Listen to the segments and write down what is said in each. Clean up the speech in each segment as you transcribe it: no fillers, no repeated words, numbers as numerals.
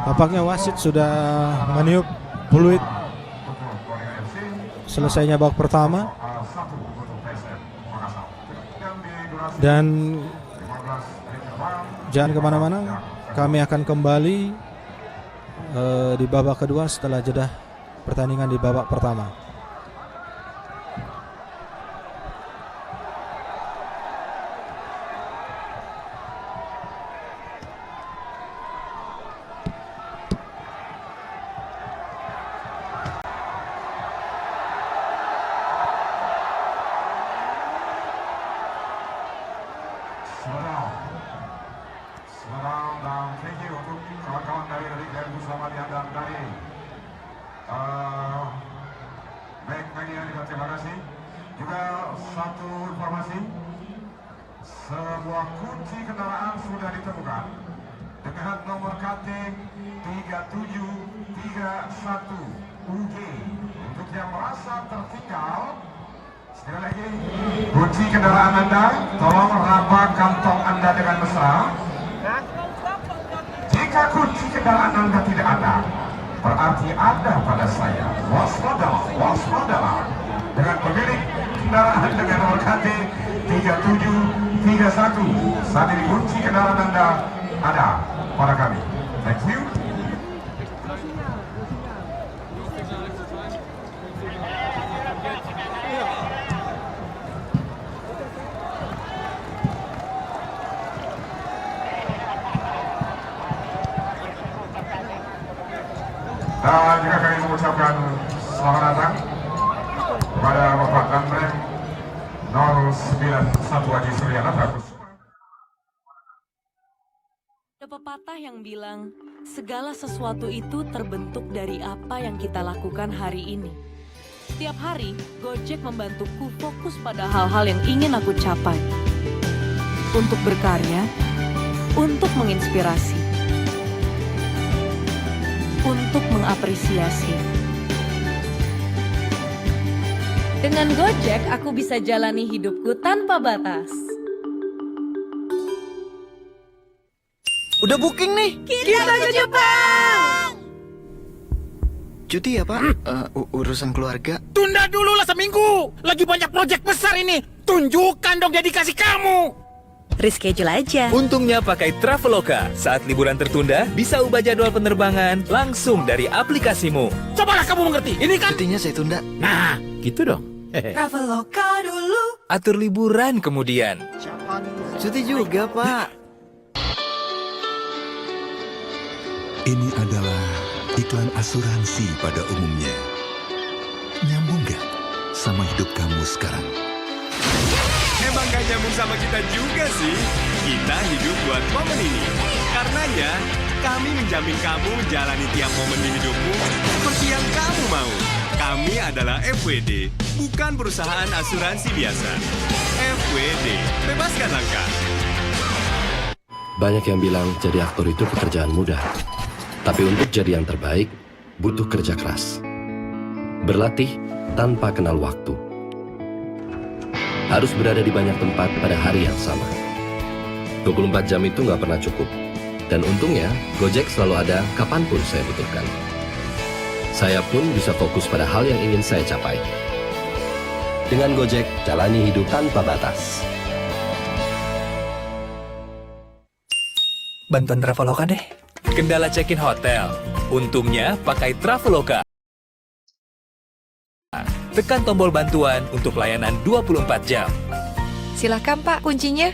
Tampaknya wasit sudah meniup peluit selesainya babak pertama. Dan jangan kemana-mana, kami akan kembali di babak kedua setelah jeda pertandingan di babak pertama. Dan thank you untuk kawan-kawan dari Liga bersama diandang dari baik media juga terima kasih. Juga satu informasi, sebuah kunci kendaraan sudah ditemukan dengan nomor KT 3731 UG. Untuk yang merasa tertinggal, sekali lagi, kunci kendaraan Anda, tolong raba kantong Anda dengan mesra. Jika kunci kendaraan Anda tidak ada, berarti ada pada saya. Waspadalah dengan pemilik kendaraan dengan nomor KT 3731. Saat ini kunci kendaraan Anda ada pada kami. Thank you. Dan juga kami mengucapkan selamat datang kepada Bapak Danrem 091 Haji Suryana Bagus. Ada pepatah yang bilang, segala sesuatu itu terbentuk dari apa yang kita lakukan hari ini. Setiap hari, Gojek membantuku fokus pada hal-hal yang ingin aku capai. Untuk berkarya, untuk menginspirasi, untuk mengapresiasi. Dengan Gojek, aku bisa jalani hidupku tanpa batas. Udah booking nih. Kita ke Jepang! Cuti ya Pak? Urusan keluarga. Tunda dulu lah seminggu. Lagi banyak proyek besar ini. Tunjukkan dong dedikasi kamu. Reschedule aja. Untungnya pakai Traveloka. Saat liburan tertunda, bisa ubah jadwal penerbangan langsung dari aplikasimu. Cobalah kamu mengerti. Ini kan... Cutinya saya tunda. Nah, gitu dong. Traveloka dulu. Atur liburan kemudian. Cuti juga Pak. Ini adalah iklan asuransi pada umumnya. Nyambung gak sama hidup kamu sekarang? Emang gak nyambung sama kita juga sih. Kita hidup buat momen ini. Karenanya, kami menjamin kamu menjalani tiap momen di hidupmu seperti yang kamu mau. Kami adalah FWD, bukan perusahaan asuransi biasa. FWD, bebaskan langkah. Banyak yang bilang jadi aktor itu pekerjaan mudah. Tapi untuk jadi yang terbaik, butuh kerja keras. Berlatih tanpa kenal waktu. Harus berada di banyak tempat pada hari yang sama. 24 jam itu nggak pernah cukup. Dan untungnya, Gojek selalu ada kapanpun saya butuhkan. Saya pun bisa fokus pada hal yang ingin saya capai. Dengan Gojek, jalani hidup tanpa batas. Bantuan Traveloka deh. Kendala check-in hotel. Untungnya pakai Traveloka. Tekan tombol bantuan untuk layanan 24 jam. Silahkan Pak kuncinya.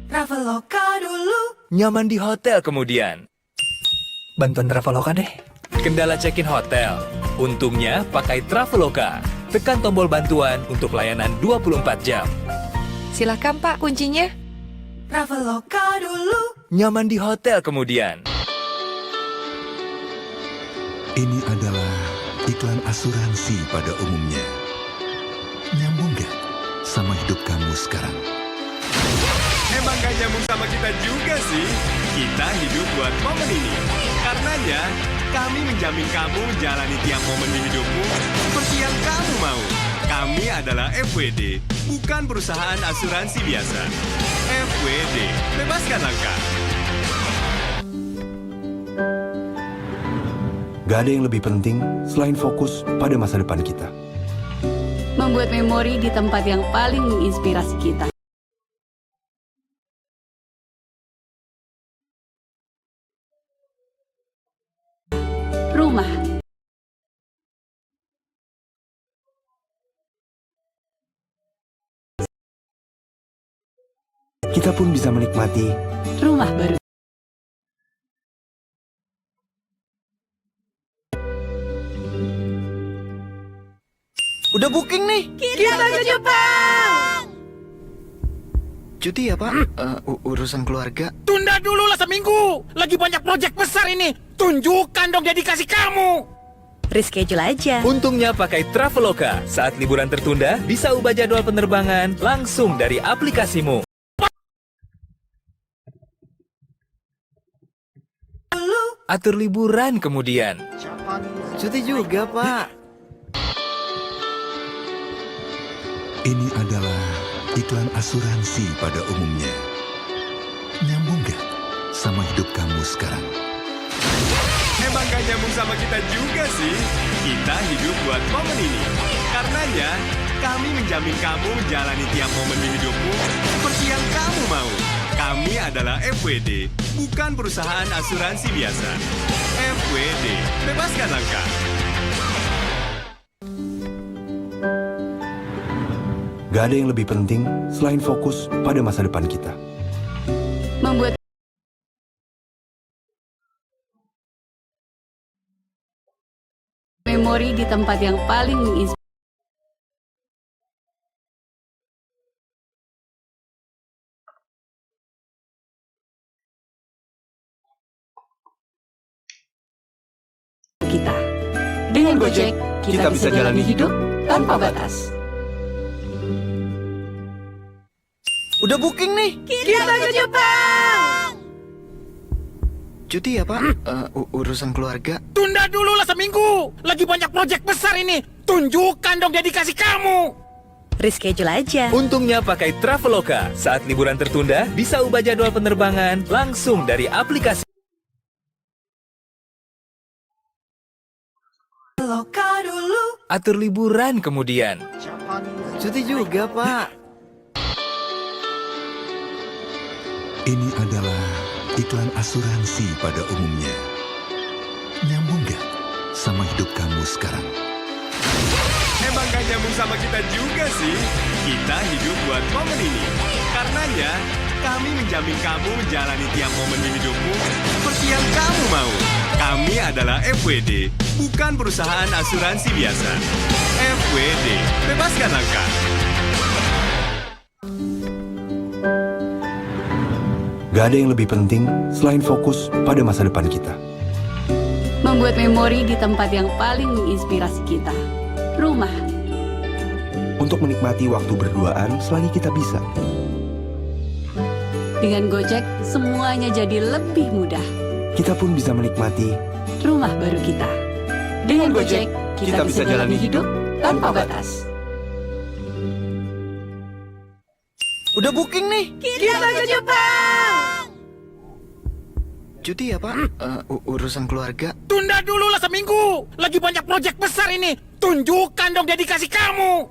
Traveloka dulu. Nyaman di hotel kemudian. Bantuan Traveloka deh. Kendala check-in hotel. Untungnya pakai Traveloka. Tekan tombol bantuan untuk layanan 24 jam. Silahkan Pak kuncinya. Traveloka dulu. Nyaman di hotel kemudian. Ini adalah iklan asuransi pada umumnya. Nyambung gak sama hidup kamu sekarang? Emang gak nyambung sama kita juga sih. Kita hidup buat momen ini. Karenanya, kami menjamin kamu menjalani tiap momen di hidupmu seperti yang kamu mau. Kami adalah FWD, bukan perusahaan asuransi biasa. FWD, bebaskan langkah. Gak ada yang lebih penting selain fokus pada masa depan kita. Membuat memori di tempat yang paling menginspirasi kita. Rumah. Kita pun bisa menikmati Rumah baru. Udah booking nih. Kita ke Jepang! Cuti ya, Pak? Urusan keluarga. Tunda dulu lah seminggu. Lagi banyak proyek besar ini. Tunjukkan dong dedikasi kamu. Reschedule aja. Untungnya pakai Traveloka. Saat liburan tertunda, bisa ubah jadwal penerbangan langsung dari aplikasimu. Atur liburan kemudian. Cuti juga, Pak. Ini adalah iklan asuransi pada umumnya. Nyambung gak sama hidup kamu sekarang? Emang gak nyambung sama kita juga sih. Kita hidup buat momen ini. Karenanya, kami menjamin kamu menjalani tiap momen di hidupmu seperti yang kamu mau. Kami adalah FWD, bukan perusahaan asuransi biasa. FWD, bebaskan langkah. gak ada yang lebih penting selain fokus pada masa depan kita. Membuat memori di tempat yang paling menginspirasi. Kita. Dengan Gojek, kita bisa jalani hidup tanpa batas. Udah booking nih. Kita ke Jepang! Cuti ya, Pak? Urusan keluarga. Tunda dulu lah seminggu. Lagi banyak proyek besar ini. Tunjukkan dong dedikasi kamu. Reschedule aja. Untungnya pakai Traveloka. Saat liburan tertunda, bisa ubah jadwal penerbangan langsung dari aplikasi. Traveloka dulu. Atur liburan kemudian. Cuti juga, Pak. Ini adalah iklan asuransi pada umumnya. Nyambung gak sama hidup kamu sekarang? Emang gak nyambung sama kita juga sih. Kita hidup buat momen ini. Karenanya, kami menjamin kamu menjalani tiap momen di hidupmu seperti yang kamu mau. Kami adalah FWD, bukan perusahaan asuransi biasa. FWD, bebaskan langkah. Gak ada yang lebih penting selain fokus pada masa depan kita. Membuat memori di tempat yang paling menginspirasi kita. Rumah. Untuk menikmati waktu berduaan selagi kita bisa. Dengan Gojek, semuanya jadi lebih mudah. Kita pun bisa menikmati Rumah baru kita. Dengan Gojek, kita bisa jalani hidup tanpa batas. Udah booking nih. Kita ke Jepang! Cuti ya, Pak? Urusan keluarga. Tunda dulu lah seminggu. Lagi banyak proyek besar ini. Tunjukkan dong dedikasi kamu.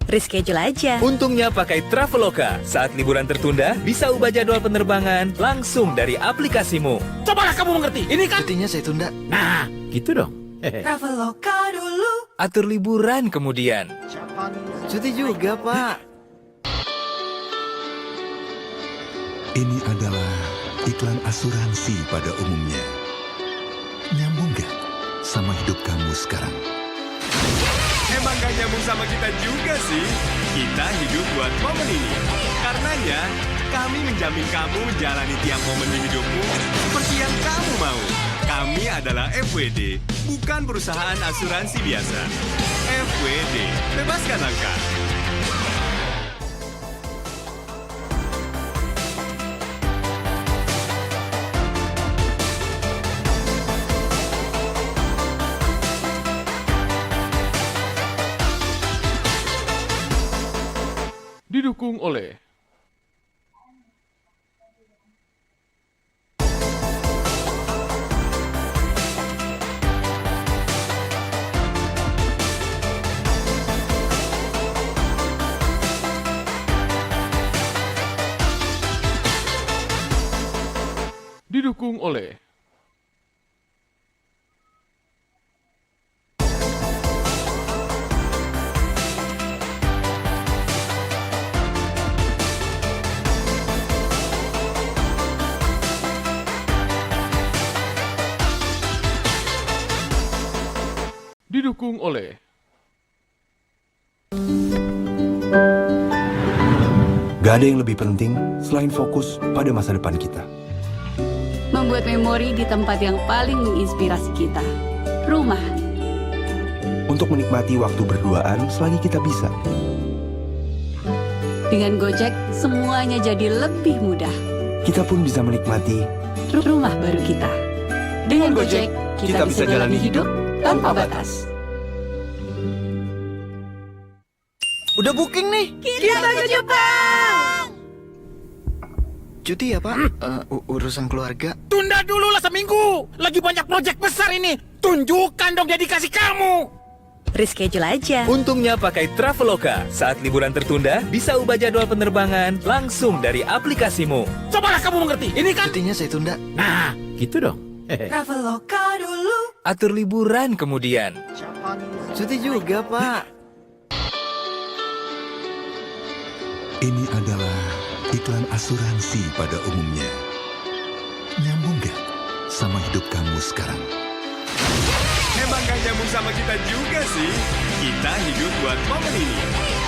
Reschedule aja. Untungnya pakai Traveloka. Saat liburan tertunda, bisa ubah jadwal penerbangan langsung dari aplikasimu. Cobalah kamu mengerti. Ini kan... Cutinya saya tunda. Nah, gitu dong. Traveloka dulu. Atur liburan kemudian. Cuti juga, Pak. Ini adalah iklan asuransi pada umumnya. Nyambung gak sama hidup kamu sekarang? Emang gak nyambung sama kita juga sih. Kita hidup buat momen ini. Karenanya, kami menjamin kamu menjalani tiap momen di hidupmu seperti yang kamu mau. Kami adalah FWD, bukan perusahaan asuransi biasa. FWD, bebaskan langkah. Didukung oleh Didukung oleh Didukung oleh Gak ada yang lebih penting selain fokus pada masa depan kita. Membuat memori di tempat yang paling menginspirasi kita. Rumah. Untuk menikmati waktu berduaan selagi kita bisa. Dengan Gojek, semuanya jadi lebih mudah. Kita pun bisa menikmati Rumah baru kita. Dengan Gojek, kita bisa jalani hidup tanpa batas. Udah booking nih. Kita ke Jepang! Cuti ya, Pak? Urusan keluarga. Tunda dulu lah seminggu. Lagi banyak proyek besar ini. Tunjukkan dong dedikasi kamu. Reschedule aja. Untungnya pakai Traveloka. Saat liburan tertunda, bisa ubah jadwal penerbangan langsung dari aplikasimu. Cobalah kamu mengerti. Ini kan... Cutinya saya tunda. Nah, Gitu dong. Traveloka dulu. Atur liburan kemudian. Cuti juga, Pak. Ini adalah iklan asuransi pada umumnya. Nyambung gak sama hidup kamu sekarang? Emang gak nyambung sama kita juga sih. Kita hidup buat momen ini.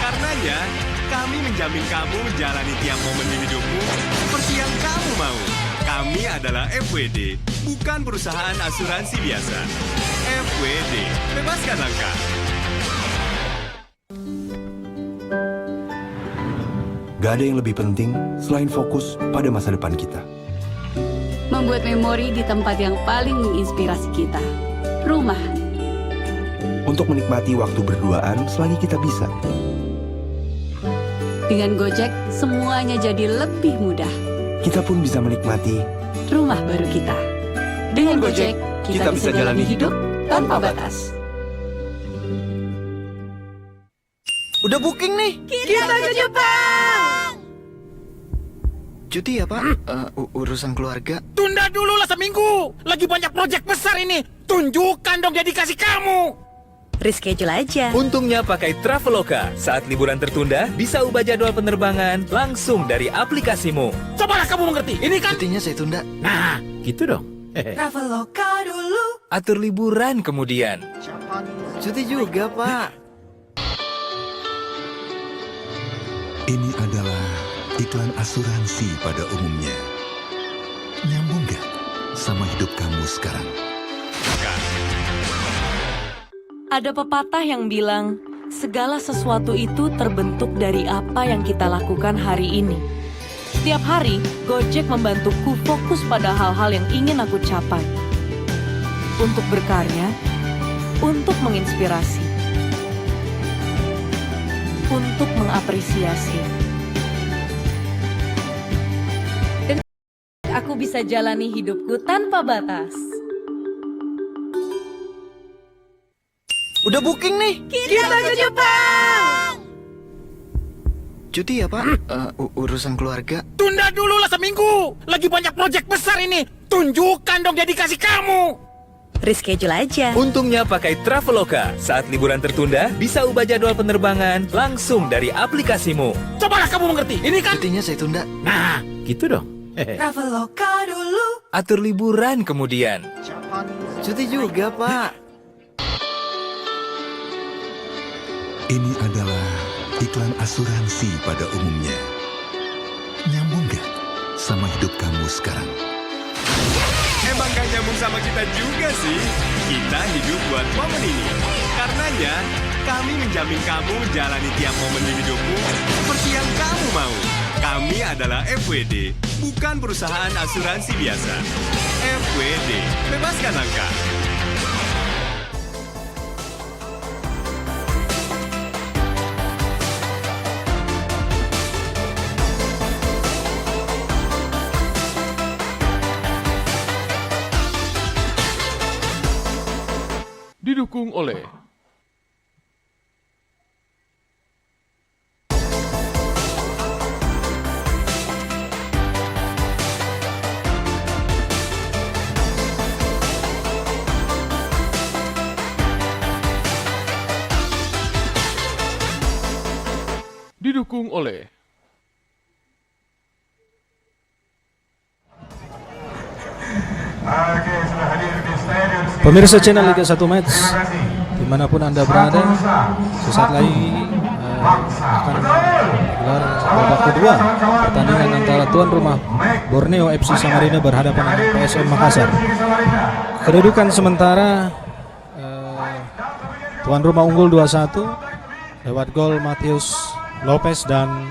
Karenanya, kami menjamin kamu menjalani tiap momen di hidupmu seperti yang kamu mau. Kami adalah FWD, bukan perusahaan asuransi biasa. FWD, bebaskan langkah. Gak ada yang lebih penting selain fokus pada masa depan kita. Membuat memori di tempat yang paling menginspirasi kita. Rumah. Untuk menikmati waktu berduaan selagi kita bisa. Dengan Gojek, semuanya jadi lebih mudah. Kita pun bisa menikmati Rumah baru kita. Dengan Gojek, kita bisa jalani hidup tanpa batas. Udah booking nih. Kita ke Jepang! Cuti ya, Pak? Urusan keluarga. tunda dulu lah seminggu. Lagi banyak proyek besar ini. Tunjukkan dong dedikasi kamu. Reschedule aja. Untungnya pakai Traveloka. Saat liburan tertunda, bisa ubah jadwal penerbangan langsung dari aplikasimu. Cobalah kamu mengerti. Ini kan... Cutinya saya tunda. Nah, Gitu dong. Traveloka dulu. Atur liburan kemudian. Cuti juga, Pak. Ini adalah iklan asuransi pada umumnya. Nyambung gak sama hidup kamu sekarang? Ada pepatah yang bilang, segala sesuatu itu terbentuk dari apa yang kita lakukan hari ini. Setiap hari, Gojek membantuku fokus pada hal-hal yang ingin aku capai. Untuk berkarya, untuk menginspirasi, untuk mengapresiasi. Dan aku bisa jalani hidupku tanpa batas. Udah booking nih. Kita ke Jepang! Cuti ya, Pak? Urusan keluarga. tunda dulu lah seminggu. Lagi banyak proyek besar ini. Tunjukkan dong dedikasi kamu. Reschedule aja. Untungnya pakai Traveloka. Saat liburan tertunda, bisa ubah jadwal penerbangan langsung dari aplikasimu. Cobalah kamu mengerti. Ini kan... Cutinya saya tunda. Nah, Gitu dong. Traveloka dulu. Atur liburan kemudian. Cuti juga, Pak. Ini adalah iklan asuransi pada umumnya. Nyambung gak sama hidup kamu sekarang? Emang gak nyambung sama kita juga sih. Kita hidup buat momen ini. Karenanya, kami menjamin kamu menjalani tiap momen di hidupmu seperti yang kamu mau. Kami adalah FWD, bukan perusahaan asuransi biasa. FWD, bebaskan langkah. Didukung oleh Didukung oleh Oke, sudah hadir di stadion. Pemirsa channel Liga 1 Match dimanapun Anda berada, sesaat lagi akan gelar babak kedua pertandingan antara tuan rumah Borneo FC Samarinda berhadapan dengan PSM Makassar. Kedudukan sementara tuan rumah unggul 2-1 lewat gol Matius Lopez dan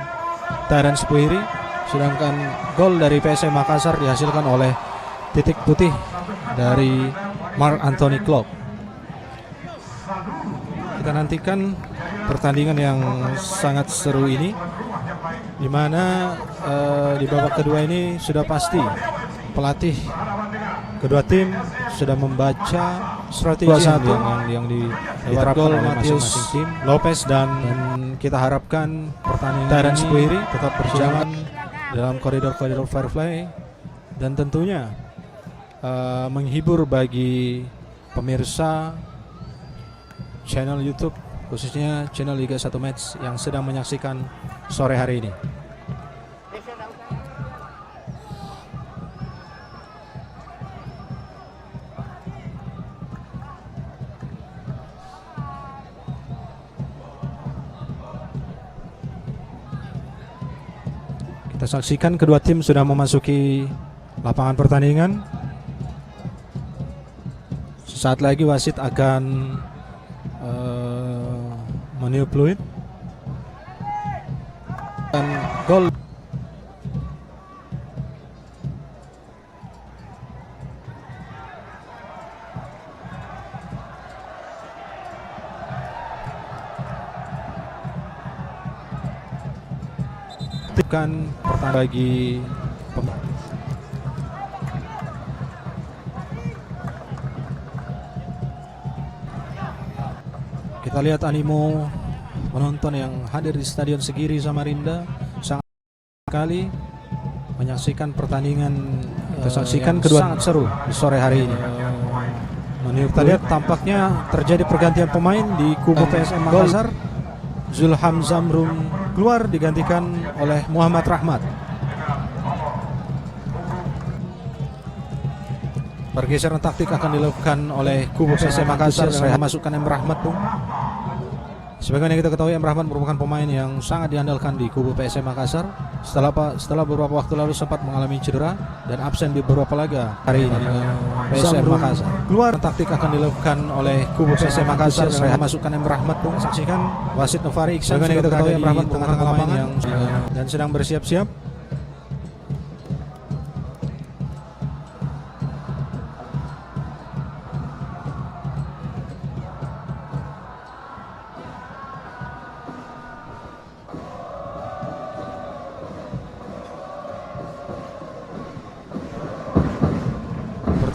Terence Puhiri, sedangkan gol dari PSM Makassar dihasilkan oleh titik putih dari Mark Anthony Klopp. Kita nantikan pertandingan yang sangat seru ini, di mana di babak kedua ini sudah pasti pelatih kedua tim sudah membaca strategi yang diterapkan oleh masing-masing tim. Lopez dan kita harapkan pertandingan Terence Puhiri tetap berjalan dalam koridor-koridor fair play dan tentunya menghibur bagi pemirsa channel YouTube, khususnya channel Liga 1 Match yang sedang menyaksikan sore hari ini. Kita saksikan kedua tim sudah memasuki lapangan pertandingan. Sesaat lagi wasit akan meniup peluit dan gol. Tekan pertandingan bagi kita lihat animo penonton yang hadir di Stadion Segiri Samarinda sangat sekali menyaksikan pertandingan. Kita saksikan kedua sangat seru di sore hari ini. Kita lihat tampaknya terjadi pergantian pemain di kubu PSM Makassar. Zulham Zamrun keluar digantikan oleh Muhammad Rahmat. Pergeseran taktik akan dilakukan oleh kubu PSM Makassar. Saya masukkan M. Rahmat tuh. Sebagaimana kita ketahui, M. Rahmat merupakan pemain yang sangat diandalkan di kubu PSM Makassar. Setelah beberapa waktu lalu sempat mengalami cedera dan absen di beberapa laga hari ini PSM Makassar. Keluar taktik akan dilakukan oleh kubu PSM Makassar. Saya masukkan M. Rahmat tuh. Saksikan wasit Novari Iksan. Sebagaimana kita ketahui, M. Rahmat tengah-tengah lapangan yang dan sedang bersiap-siap.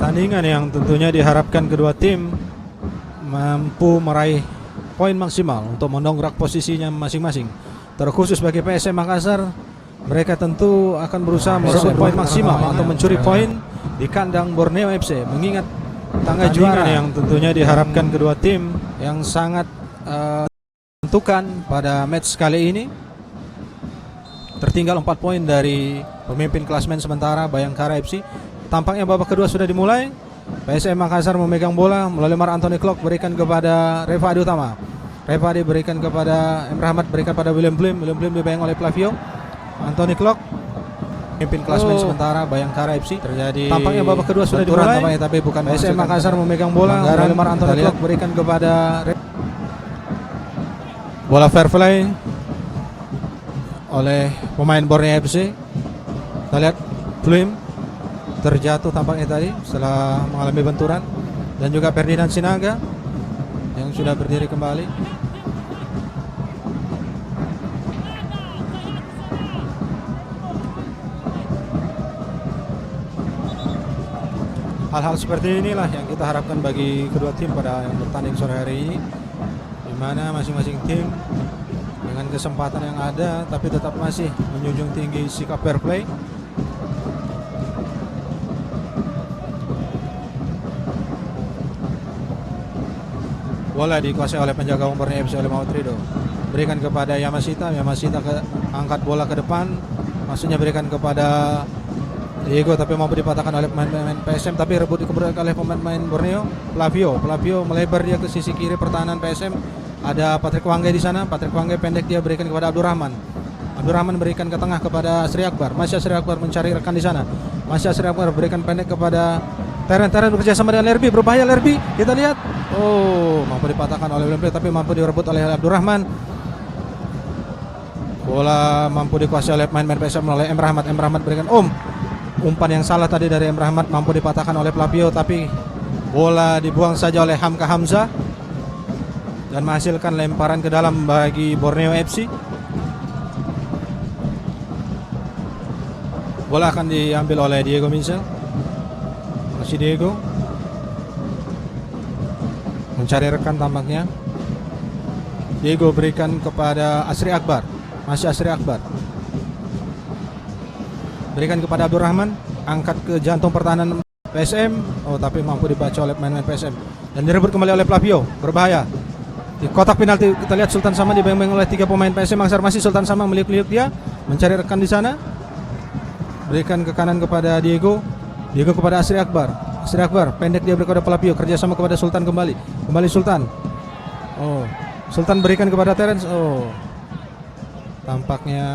Pertandingan yang tentunya diharapkan kedua tim mampu meraih poin maksimal untuk mendongkrak posisinya masing-masing. Terkhusus bagi PSM Makassar, mereka tentu akan berusaha merebut poin maksimal atau mencuri poin di kandang Borneo FC. Mengingat tangga juara yang tentunya diharapkan kedua tim yang sangat menentukan pada match kali ini. Tertinggal 4 poin dari pemimpin klasmen sementara Bayangkara FC. Tampaknya babak kedua sudah dimulai. PSM Makassar memegang bola melalui Mark Anthony Klopp, berikan kepada Reva Adi Utama. Reva Adi berikan kepada M. Rahmat, berikan pada William Blim. William Blim dibayang oleh Flavio. Anthony Klopp, pemimpin klasmen sementara Bayangkara FC. Terjadi tampaknya babak kedua sudah dimulai. Tapi bukan PSM Makassar memegang bola melalui Mark Anthony Klopp, berikan kepada bola fair play oleh pemain Borneo FC. Kita lihat Blim terjatuh tampaknya tadi setelah mengalami benturan, dan juga Ferdinand Sinaga yang sudah berdiri kembali. Hal-hal seperti inilah yang kita harapkan bagi kedua tim pada yang bertanding sore hari ini, di mana masing-masing tim dengan kesempatan yang ada tapi tetap masih menjunjung tinggi sikap fair play. Bola dikuasai oleh penjaga gawang Borneo FC oleh Maud Rido. berikan kepada Yamashita. Yamashita angkat bola ke depan, maksudnya berikan kepada Diego, tapi mampu dipatahkan oleh pemain-pemain PSM, tapi rebut dikeberkan oleh pemain-pemain Borneo. Flavio melebar dia ke sisi kiri pertahanan PSM. Ada Patrick Wangge di sana. Patrick Wangge pendek, dia berikan kepada Abdurrahman. Abdurrahman berikan ke tengah kepada Asri Akbar. Masih Asri Akbar mencari rekan di sana. Masih Asri Akbar berikan pendek kepada Teren bekerja sama dengan Lerby. Berbahaya Lerby. Kita lihat. Oh, mampu dipatahkan oleh Lerby, tapi mampu direbut oleh Abdurrahman. Bola mampu dikuasai oleh pemain PSM oleh M. Rahmat. M. Rahmat berikan umpan yang salah tadi dari M. Rahmat, mampu dipatahkan oleh Flavio, tapi bola dibuang saja oleh Hamka Hamzah dan menghasilkan lemparan ke dalam bagi Borneo FC. Bola akan diambil oleh Diego Minsel. Masih Diego mencari rekan tampaknya. Diego berikan kepada Asri Akbar. Masih Asri Akbar berikan kepada Abdurrahman, angkat ke jantung pertahanan PSM. Oh, tapi mampu dibaca oleh pemain PSM dan direbut kembali oleh Flavio. Berbahaya di kotak penalti. Kita lihat Sultan Sama dibayang-bayang oleh 3 pemain PSM Makassar. Masih Sultan Sama meliuk-liuk, dia mencari rekan di sana. Berikan ke kanan kepada Diego kepada Asri Akbar. Asri Akbar pendek, dia berikan kepada Flavio, kerjasama kepada Sultan kembali Sultan. Oh, Sultan berikan kepada Terence. Oh, tampaknya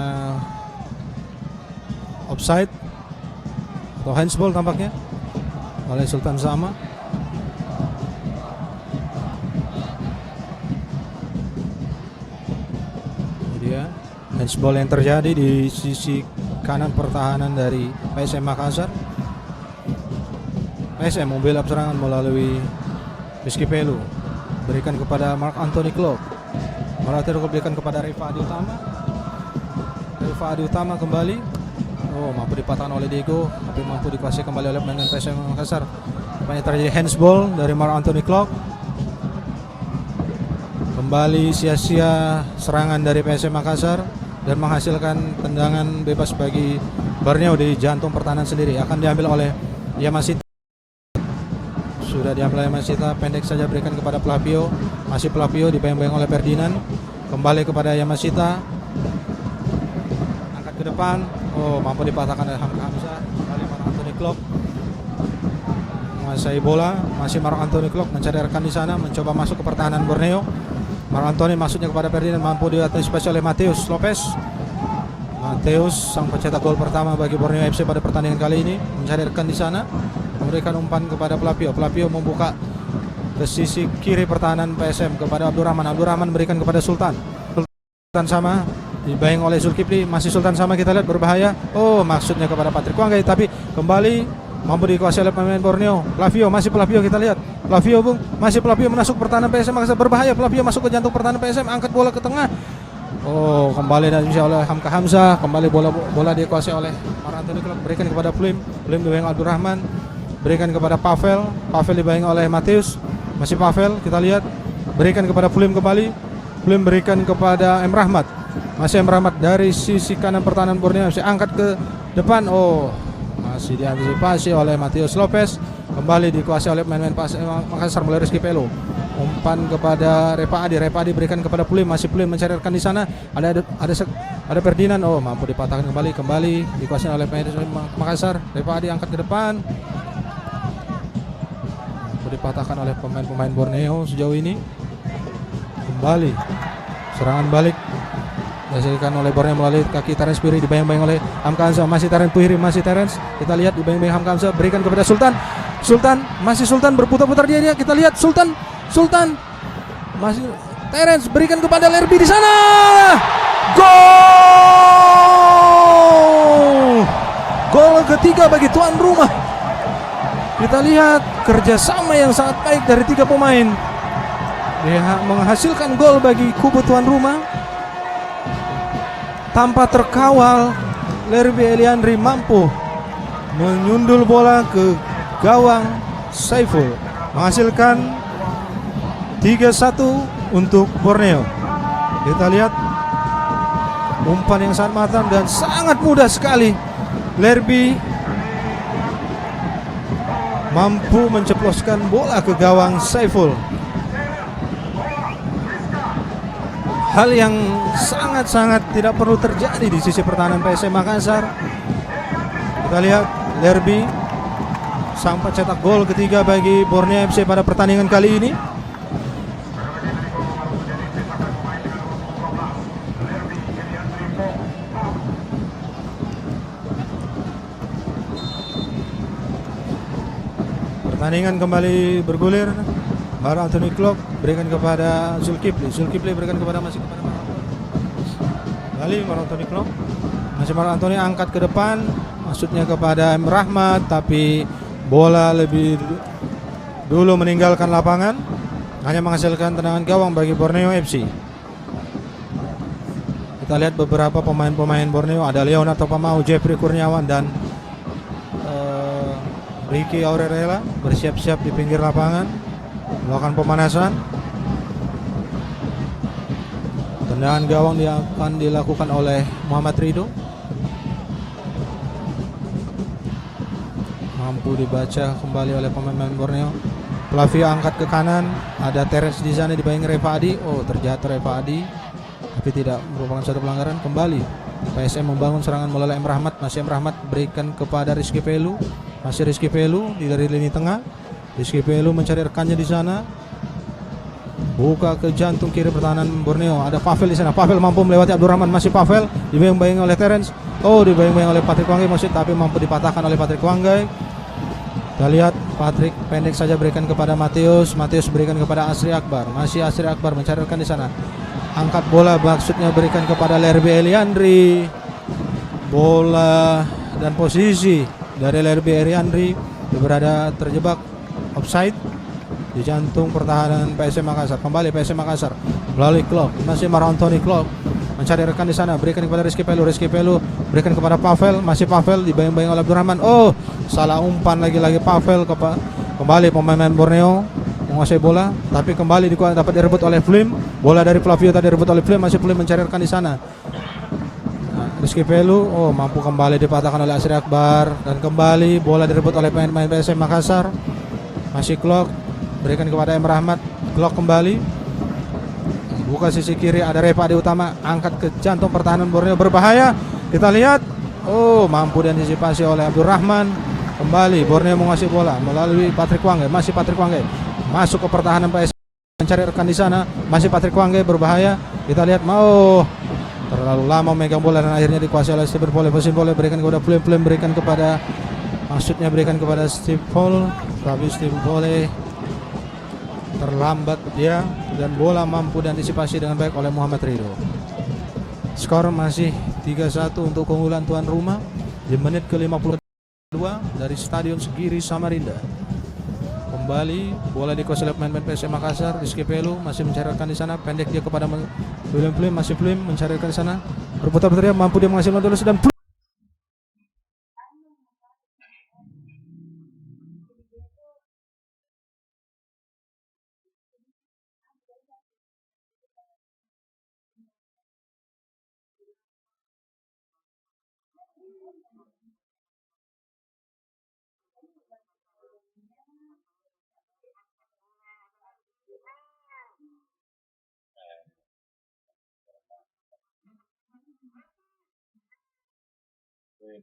offside atau handsball tampaknya oleh Sultan Sama. Dia handsball yang terjadi di sisi kanan pertahanan dari PSM Makassar. PSM membela serangan melalui Rizky Pelu, berikan kepada Mark Anthony Klok. Mark Anthony Klok berikan kepada Rifa Adi Utama kembali. Oh, mampu dipatahkan oleh Diego, tapi mampu dikuasai kembali oleh pemain PSM Makassar. Banyak terjadi handsball dari Mark Anthony Klok. Kembali sia-sia serangan dari PSM Makassar dan menghasilkan tendangan bebas bagi Borneo di jantung pertahanan sendiri. Akan diambil oleh Yamashita. Sudah diambil oleh Yamashita, pendek saja berikan kepada Flavio. Masih Flavio dibayang-bayang oleh Ferdinand. Kembali kepada Yamashita. Angkat ke depan. Oh, mampu dipatahkan oleh Hamka Hamzah. Kembali Mark Anthony Klok menguasai bola. Masih Mark Anthony Klok mencari rekan di sana, mencoba masuk ke pertahanan Borneo. Mark Anthony masuknya kepada Ferdinand, mampu diantisipasi oleh Mateus Lopez. Mateus, sang pencetak gol pertama bagi Borneo FC pada pertandingan kali ini, mencari rekan di sana, memberikan umpan kepada Flavio. Flavio membuka ke sisi kiri pertahanan PSM kepada Abdurrahman. Abdurrahman berikan kepada Sultan. Sultan Sama dibayang oleh Zulkifli. Masih Sultan Sama, kita lihat berbahaya. Oh, maksudnya kepada Patrick Wangge, tapi kembali mampu dikuasai oleh pemain Borneo. Flavio, masih Flavio, kita lihat Flavio, masih Flavio masuk pertahanan PSM Makassar. Berbahaya, Flavio masuk ke jantung pertahanan PSM, angkat bola ke tengah. Oh, kembali dan bisa oleh Hamka Hamzah. Kembali bola dikuasai oleh Mark Anthony Klok, berikan kepada Flim dibayang Abdurrahman, berikan kepada Pavel dibayang oleh Mateus. Masih Pavel, kita lihat berikan kepada Flim kembali. Flim berikan kepada M. Rahmat. Masih M. Rahmat dari sisi kanan pertahanan Borneo, masih angkat ke depan. Oh, masih diantisipasi oleh Mateus Lopez. Kembali dikuasai oleh pemain PSM Makassar melalui Rizky Pelu. Umpan kepada Repa Adi berikan kepada Flim. Masih Flim mencari rekan di sana. Ada Ferdinand. Oh, mampu dipatahkan kembali dikuasai oleh pemain Makassar. Repa Adi angkat ke depan. Mampu dipatahkan oleh pemain Borneo sejauh ini. Kembali serangan balik dihasilkan oleh Borneo melalui kaki Terence Puri, dibayang-bayang oleh Hamka Hamzah. Masih Terence Puri, kita lihat dibayang-bayang Hamka Hamzah, berikan kepada Sultan. Masih Sultan berputar-putar dia. Kita lihat Sultan masih Terence berikan kepada Lerby di sana. Gol ketiga bagi tuan rumah. Kita lihat kerjasama yang sangat baik dari 3 pemain. Dia menghasilkan gol bagi kubu tuan rumah. Tanpa terkawal, Lerby Eliandri mampu menyundul bola ke gawang Saiful, menghasilkan 3-1 untuk Borneo. Kita lihat umpan yang sangat matang dan sangat mudah sekali. Lerby mampu menceploskan bola ke gawang Saiful. hal yang sangat-sangat tidak perlu terjadi di sisi pertahanan PSM Makassar. Kita lihat Lerby sampai cetak gol ketiga bagi Borneo FC pada pertandingan kali ini. Pertandingan kembali bergulir. Baru Anthony Klopp berikan kepada Zulkifli. Zulkifli berikan kepada kembali Baru Anthony Klopp. Masih Baru Anthony angkat ke depan, maksudnya kepada M. Rahmat, tapi bola lebih dulu meninggalkan lapangan, hanya menghasilkan tendangan gawang bagi Borneo FC. Kita lihat beberapa pemain-pemain Borneo, ada Leonardo Pamau, Jeffrey Kurniawan dan Ricky Aurelella bersiap-siap di pinggir lapangan melakukan pemanasan. Tendangan gawang akan dilakukan oleh Muhammad Ridho. Mampu dibaca kembali oleh pemain Borneo. Flavio angkat ke kanan, ada Terence di sana dibayang Reva Adi. Oh, terjatuh Reva Adi, tapi tidak merupakan satu pelanggaran. Kembali PSM membangun serangan melalui M. Rahmat. Masih M. Rahmat berikan kepada Rizky Pelu. Masih Rizky Pelu dari lini tengah. Rizky Pelu mencari rekannya di sana. Buka ke jantung kiri pertahanan Borneo. Ada Pavel di sana. Pavel mampu melewati Abdurrahman. Masih Pavel dibayang-bayang oleh Terence. Oh, dibayang-bayang oleh Patrick Wanggai masih, tapi mampu dipatahkan oleh Patrick Wanggai. Kita lihat Patrick pendek saja berikan kepada Matius. Matius berikan kepada Asri Akbar. Masih Asri Akbar mencari rekan di sana. Angkat bola maksudnya berikan kepada Lerby Eliandri. Bola dan posisi dari Lerby Eliandri berada terjebak offside di jantung pertahanan PSM Makassar. Kembali PSM Makassar melalui Klopp. Masih Mar Anthony Klopp mencari rekan di sana, berikan kepada Rizky Pelu. Rizky Pelu berikan kepada Pavel. Masih Pavel dibayang-bayang oleh Abdurrahman. Oh, salah umpan lagi-lagi Pavel. Kembali pemain Borneo menguasai bola, tapi kembali dapat direbut oleh Flim. Bola dari Flavio tadi direbut oleh Flim. Masih Flim mencari rekan di sana. Rizky Pelu, oh, mampu kembali dipatahkan oleh Asri Akbar, dan kembali bola direbut oleh pemain PSM Makassar. Masih Klopp berikan kepada M. Rahmat. Klopp kembali buka sisi kiri, ada Reva di utama, angkat ke jantung pertahanan Borneo, berbahaya. Kita lihat, oh, mampu diantisipasi oleh Abdurrahman. Kembali Borneo menguasai bola melalui Patrick Wanggai. Masih Patrick Wanggai masuk ke pertahanan PSM mencari rekan di sana. Masih Patrick Wanggai berbahaya. Kita lihat, mau terlalu lama memegang bola dan akhirnya dikuasai oleh Stephen Pole. Stephen Pole berikan kepada Flim. Flim berikan kepada, maksudnya berikan kepada Steve Pole, tapi Stephen Pole terlambat dia, dan bola mampu diantisipasi dengan baik oleh Muhammad Ridho. Skor masih 3-1 untuk keunggulan tuan rumah di menit ke-52 dari Stadion Segiri Samarinda. Kembali bola dikuasai oleh pemain PSM Makassar. Rizky Pelu masih mencarikan di sana, pendek dia kepada William Flim. Masih Flim mencarikan di sana, berputar-putar dia, mampu dia menghasilkan dulu, dan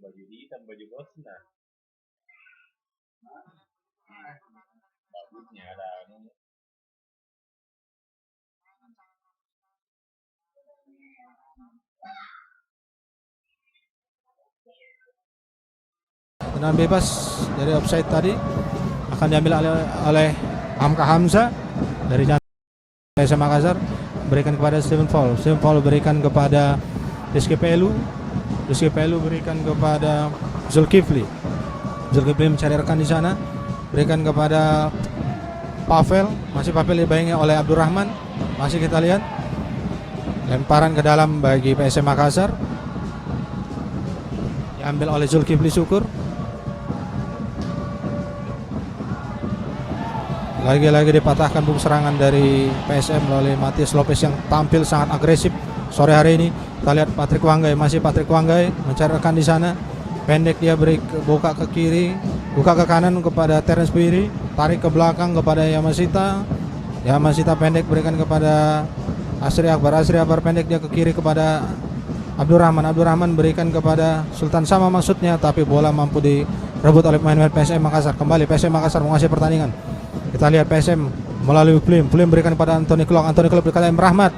baju hitam, baju Bosna. Bagusnya ada tendangan bebas dari offside tadi akan diambil oleh Hamka Hamzah dari PSM Makassar. Berikan kepada Stephen Paul. Stephen Paul berikan kepada Rizky Pelu. Rizky Pelu berikan kepada Zulkifli. Zulkifli mencari rekan di sana, berikan kepada Pavel. Masih Pavel dibayangi oleh Abdurrahman. Masih kita lihat lemparan ke dalam bagi PSM Makassar, diambil oleh Zulkifli Syukur. Lagi-lagi dipatahkan bung serangan dari PSM melalui Matius Lopez yang tampil sangat agresif sore hari ini. Kita lihat Patrick Wanggai. Masih Patrick Wanggai mencari rekan di sana, pendek dia buka ke kiri, buka ke kanan kepada Terence Piri, tarik ke belakang kepada Yamasita. Yamasita pendek berikan kepada Asri Akbar pendek dia ke kiri kepada Abdurrahman berikan kepada Sultan Sama maksudnya, tapi bola mampu direbut oleh pemain PSM Makassar. Kembali PSM Makassar menguasai pertandingan. Kita lihat PSM melalui Plim berikan kepada Anthony Clock berikan kepada M. Rahmat,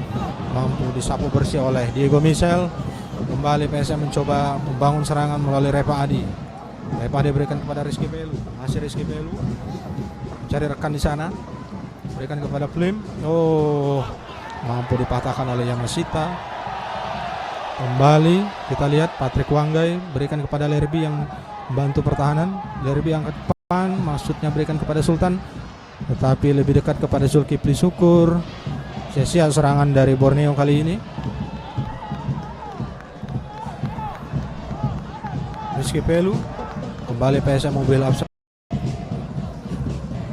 mampu disapu bersih oleh Diego Michel. Kembali PSM mencoba membangun serangan melalui Repa Adi berikan kepada Rizky Belu, masih Rizky Belu cari rekan di sana, berikan kepada Plim. Mampu dipatahkan oleh Yamashita. Kembali kita lihat Patrick Wanggai berikan kepada Lerby yang membantu pertahanan. Lerby angkat depan, maksudnya berikan kepada Sultan, tetapi lebih dekat kepada Zulkifli Syukur. Sia-sia serangan dari Borneo kali ini. Rizky Pelu, kembali PSM mobil up.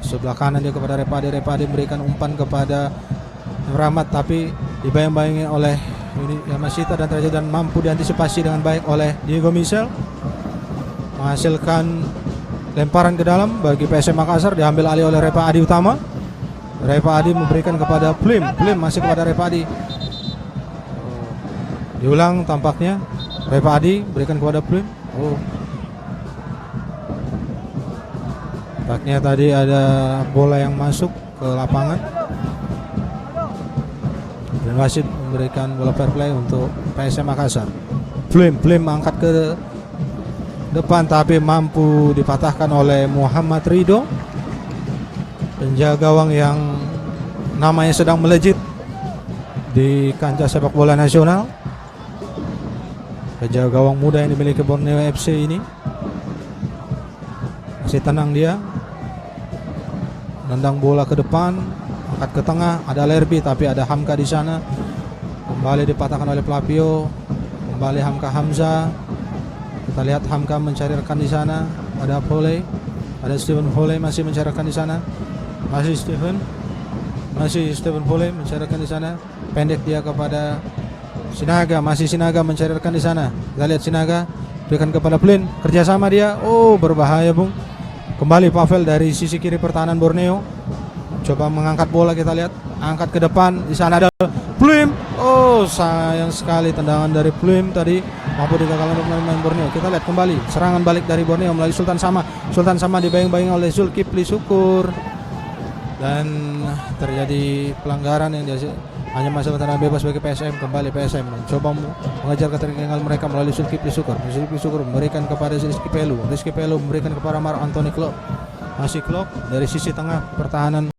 Sebelah kanan dia kepada Repade memberikan umpan kepada Rahmat, tapi dibayang-bayangi oleh Yamashita dan mampu diantisipasi dengan baik oleh Diego Michel, menghasilkan lemparan ke dalam bagi PSM Makassar, diambil alih oleh Repa Adi Utama. Repa Adi memberikan kepada Plim masih kepada Repa Adi. Diulang tampaknya, Repa Adi berikan kepada Plim. Tampaknya tadi ada bola yang masuk ke lapangan. Dan wasit memberikan bola fair play untuk PSM Makassar. Plim angkat ke depan, tapi mampu dipatahkan oleh Muhammad Ridho, penjaga gawang yang namanya sedang melejit di kancah sepak bola nasional. Penjaga gawang muda yang dimiliki Borneo FC ini masih tenang dia, nendang bola ke depan, angkat ke tengah, ada Lerby tapi ada Hamka di sana. Kembali dipatahkan oleh Flavio, kembali Hamka Hamza. Kita lihat Hamka mencari rekan di sana, ada Foley, ada Stephen Foley masih mencari rekan di sana. Masih Stephen Foley mencari rekan di sana. Pendek dia kepada Sinaga, masih Sinaga mencari rekan di sana. Kita lihat Sinaga berikan kepada Plin, kerjasama dia. Berbahaya Bung. Kembali Pavel dari sisi kiri pertahanan Borneo, coba mengangkat bola. Kita lihat angkat ke depan, di sana ada Plim. Sayang sekali tendangan dari Plim tadi mampu digagalkan oleh pemain Borneo. Kita lihat kembali serangan balik dari Borneo melalui Sultan Sama dibayang-bayang oleh Zulkifli Syukur, dan terjadi pelanggaran yang hanya masalah tendangan bebas bagi PSM. Kembali PSM mencoba mengejar ketertinggalan mereka melalui Zulkifli Syukur. Zulkifli Syukur memberikan kepada Rizky Pelu memberikan kepada Anthony Clock. Masih Clock dari sisi tengah pertahanan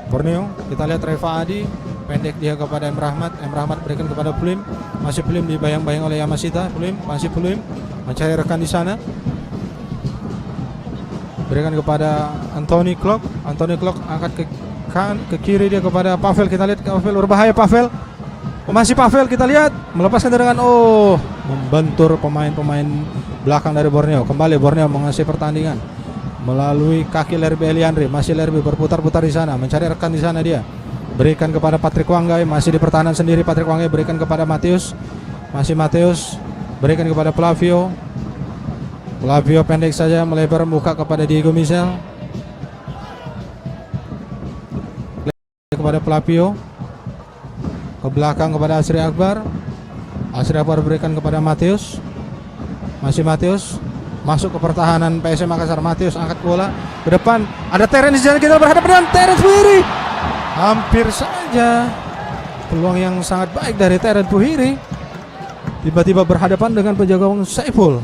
Borneo. Kita lihat Reva Adi, pendek dia kepada M. Rahmat berikan kepada Plim. Masih Plim dibayang-bayang oleh Yamashita. Plim mencari rekan di sana, berikan kepada Anthony Clock angkat ke kiri dia kepada Pavel. Kita lihat Pavel, berbahaya Pavel. Masih Pavel, kita lihat melepaskan tendangan. Membentur pemain belakang dari Borneo. Kembali Borneo menguasai pertandingan melalui kaki Lerby Eliandri. Masih Lerby berputar-putar di sana, mencari rekan di sana dia. Berikan kepada Patrick Wanggai, masih di pertahanan sendiri. Patrick Wanggai berikan kepada Matius. Masih Matius berikan kepada Flavio pendek saja melebar membuka kepada Diego Michel. Kepada Flavio ke belakang kepada Asri Akbar berikan kepada Matius. Masih Matius masuk ke pertahanan PSM Makassar. Matius angkat bola ke depan, ada Terence di sana. Kita berhadapan dengan Terence Puhiri. Hampir saja peluang yang sangat baik dari Terence Puhiri, tiba-tiba berhadapan dengan penjaga gawang Saiful.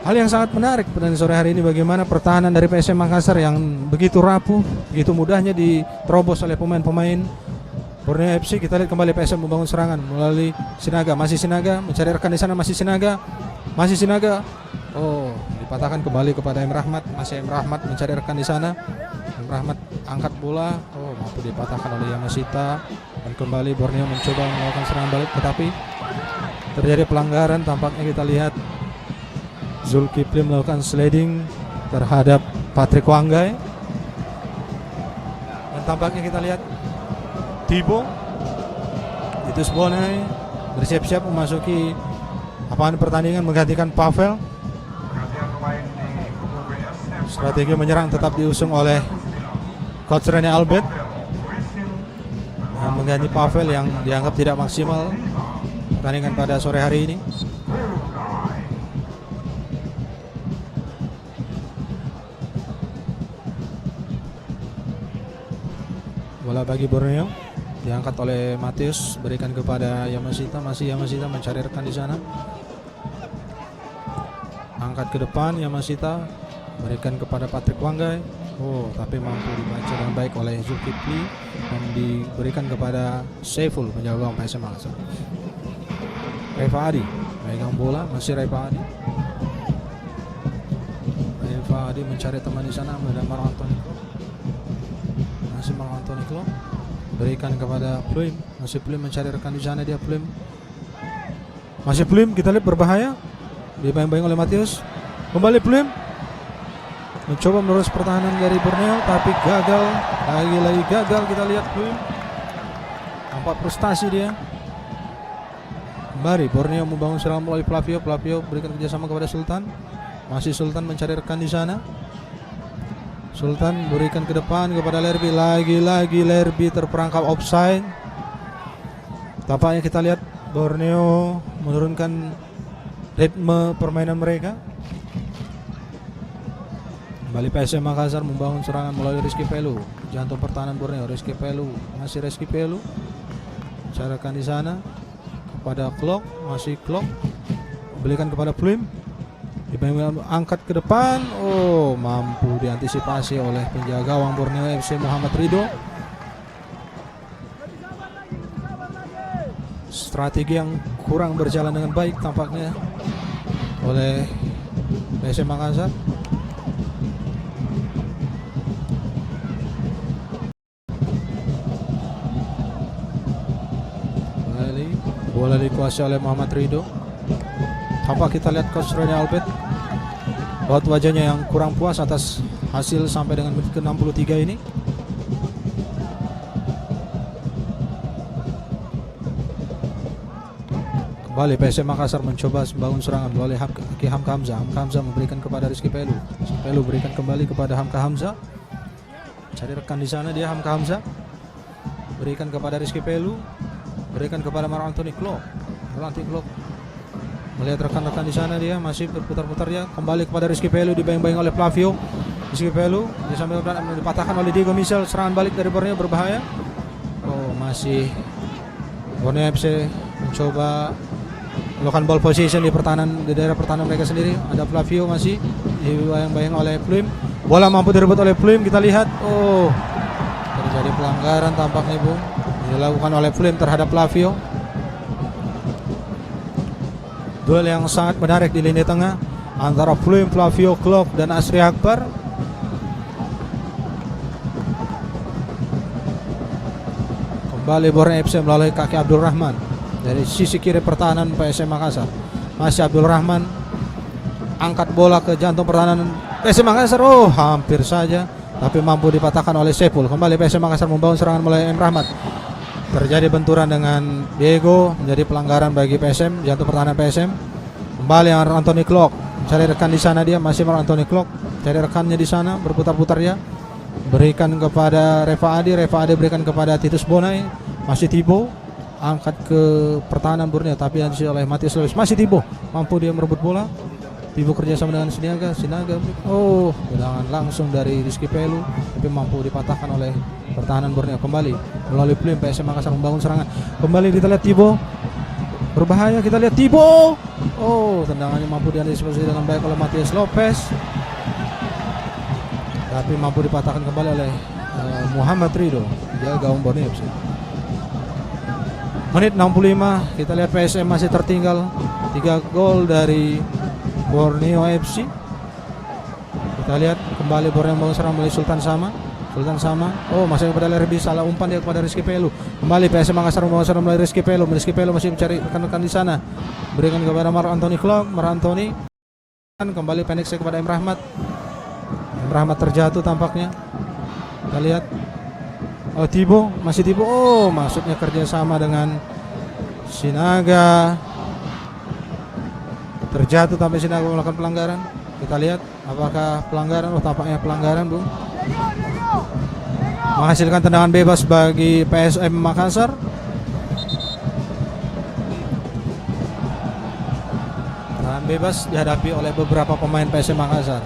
Hal yang sangat menarik pada sore hari ini, bagaimana pertahanan dari PSM Makassar yang begitu rapuh, begitu mudahnya diterobos oleh pemain-pemain Borneo FC. Kita lihat kembali PSM membangun serangan melalui Sinaga. Masih Sinaga mencari rekan di sana. Masih Sinaga. Dipatahkan kembali kepada M. Rahmat. Masih M. Rahmat mencari rekan di sana. M. Rahmat angkat bola. Mampu dipatahkan oleh Yamashita. Dan kembali Borneo mencoba melakukan serangan balik, tetapi terjadi pelanggaran. Tampaknya kita lihat Zulkifli melakukan sliding terhadap Patrick Wanggai, dan tampaknya kita lihat Tibo Titus Bonai bersiap-siap memasuki lapangan pertandingan menggantikan Pavel. Strategi menyerang tetap diusung oleh Coach Rene Albert. mengganti Pavel yang dianggap tidak maksimal pertandingan pada sore hari ini. Bola bagi Borneo diangkat oleh Matius, berikan kepada Yamashita, masih Yamashita mencari rekan di sana. Angkat ke depan Yamashita, berikan kepada Patrick Wanggai. Oh, tapi mampu dibaca dengan baik oleh Zulkifli dan diberikan kepada Saiful, penjaga gawang PSM Makassar. Reva Adi megang bola, masih Reva Adi. Reva Adi mencari teman di sana, ada Mar Anthony. Masih Mar Anthony Klok, berikan kepada Pluim, masih Pluim mencari rekan di sana, dia Pluim. Masih Pluim, kita lihat berbahaya. Dibayang-bayang oleh Matius. Kembali Pluim. Mencoba menerus pertahanan dari Borneo, tapi gagal. Lagi-lagi gagal, kita lihat Pluim. Nampak frustasi dia. Kembali Borneo membangun serangan melalui Flavio. Flavio berikan kerjasama kepada Sultan. Masih Sultan mencari rekan di sana. Sultan berikan ke depan kepada Lerby. Lagi-lagi Lerby terperangkap offside. Tampaknya kita lihat Borneo menurunkan ritme permainan mereka. Kembali PSM Makassar membangun serangan melalui Rizky Pelu. Jantung pertahanan Borneo, Rizky Pelu. Masih Rizky Pelu. Carakan di sana kepada Klok, masih Klok. Berikan kepada Pluim. Angkat ke depan. Oh, mampu diantisipasi oleh penjaga gawang Borneo FC Muhammad Ridho. Strategi yang kurang berjalan dengan baik tampaknya oleh PSM Makassar. Bola dikuasai oleh Muhammad Ridho. Tampak kita lihat Coach Rene Albert raut wajahnya yang kurang puas atas hasil sampai dengan menit ke-63 ini. Kembali PSM Makassar mencoba membangun serangan melalui Hamka Hamzah. Hamka Hamzah memberikan kepada Rizky Pelu. Rizky Pelu berikan kembali kepada Hamka Hamzah. Cari rekan di sana dia Hamka Hamzah. Berikan kepada Rizky Pelu. Berikan kepada Mar Anthony Klok. Mar Anthony Klok melihat rekan-rekan di sana, dia masih berputar-putar, dia kembali kepada Rizky Pelu, dibayang-bayang oleh Flavio. Rizky Pelu dia sambil dipatahkan oleh Diego Michel. Serangan balik dari Borneo berbahaya. Oh, masih Borneo FC mencoba melakukan ball position di daerah pertahanan mereka sendiri. Ada Flavio masih dibayang-bayang oleh Pluim. Bola mampu direbut oleh Pluim, kita lihat. Oh, terjadi pelanggaran tampaknya, Bung, dilakukan oleh Pluim terhadap Flavio. Duel yang sangat menarik di lini tengah antara Pluim, Flavio, Klok, dan Asri Akbar. Kembali Borneo FC melalui kaki Abdul Rahman dari sisi kiri pertahanan PSM Makassar. Masih Abdul Rahman angkat bola ke jantung pertahanan PSM Makassar. Oh, hampir saja, tapi mampu dipatahkan oleh Sepul. Kembali PSM Makassar membangun serangan mulai M. Rahmat. Terjadi benturan dengan Diego, menjadi pelanggaran bagi PSM, jantung pertahanan PSM. Kembali Anthony Klok, cari rekan di sana, dia masih Anthony Klok, cari rekannya di sana, berputar-putar dia. Berikan kepada Reva Adi berikan kepada Titus Bonai, masih Tibo, angkat ke pertahanan Borneo, tapi diisi oleh Matius Lewis. Masih Tibo, mampu dia merebut bola. Tibo kerjasama dengan Sinaga. Oh, tendangan langsung dari Rizky Pelu, tapi mampu dipatahkan oleh pertahanan Borneo. Kembali melalui Pluim, PSM Makassar membangun serangan. Kembali kita lihat Tibo, berbahaya, kita lihat Tibo. Oh, tendangannya mampu diantisipasi dengan baik oleh Matias Lopez, tapi mampu dipatahkan kembali oleh Muhammad Ridho, jaga gawang Borneo FC. Menit 65, kita lihat PSM masih tertinggal 3 gol dari Borneo FC. Kita lihat kembali Borneo membangun serangan melalui Sultan Sama. Oh, masih kepada Lerby, salah umpan dia kepada Rizky Pelu. Kembali PSM Makassar membangun serangan melalui Rizky Pelu. Rizky Pelu masih mencari rekan-rekan di sana. Berikan kepada Mar Anthony Klok. Mar Anthony kembali pendek kepada M. Rahmat. M. Rahmat terjatuh tampaknya. Kita lihat. Oh, Tibo, masih Tibo. Oh, maksudnya kerjasama dengan Sinaga. Terjatuh sampai Sinaga melakukan pelanggaran. Kita lihat apakah pelanggaran. Oh, tampaknya pelanggaran, Bung. menghasilkan tendangan bebas bagi PSM Makassar. Tendangan bebas dihadapi oleh beberapa pemain PSM Makassar.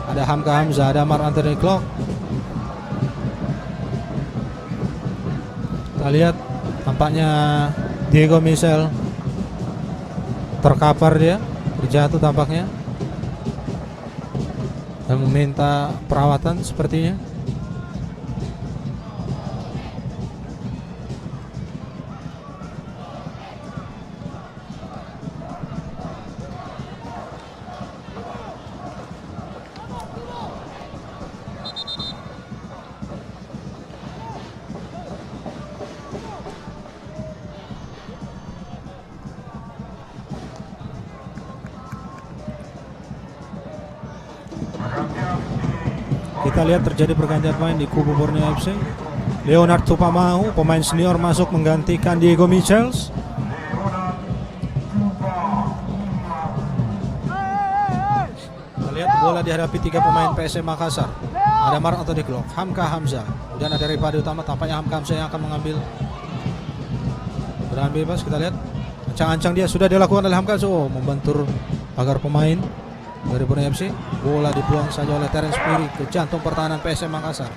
Ada Hamka Hamzah, ada Mark Anthony Klok. Kita lihat tampaknya Diego Michel terkapar, dia terjatuh tampaknya dan meminta perawatan sepertinya. Kita lihat terjadi pergantian pemain di kubu Borneo FC. Leonard Tupamahu, pemain senior, masuk menggantikan Diego Michels. Kita lihat bola dihadapi 3 pemain PSM Makassar. Ada Mark Anthony Klok, Hamka Hamzah, dan ada Ripade Utama. Tampaknya Hamka Hamzah yang akan mengambil tendangan bebas. Kita lihat ancang-ancang dia sudah dilakukan oleh Hamka. Membentur agar pemain dari Borneo FC. Bola dibuang saja oleh Terence Piri ke jantung pertahanan PSM Makassar.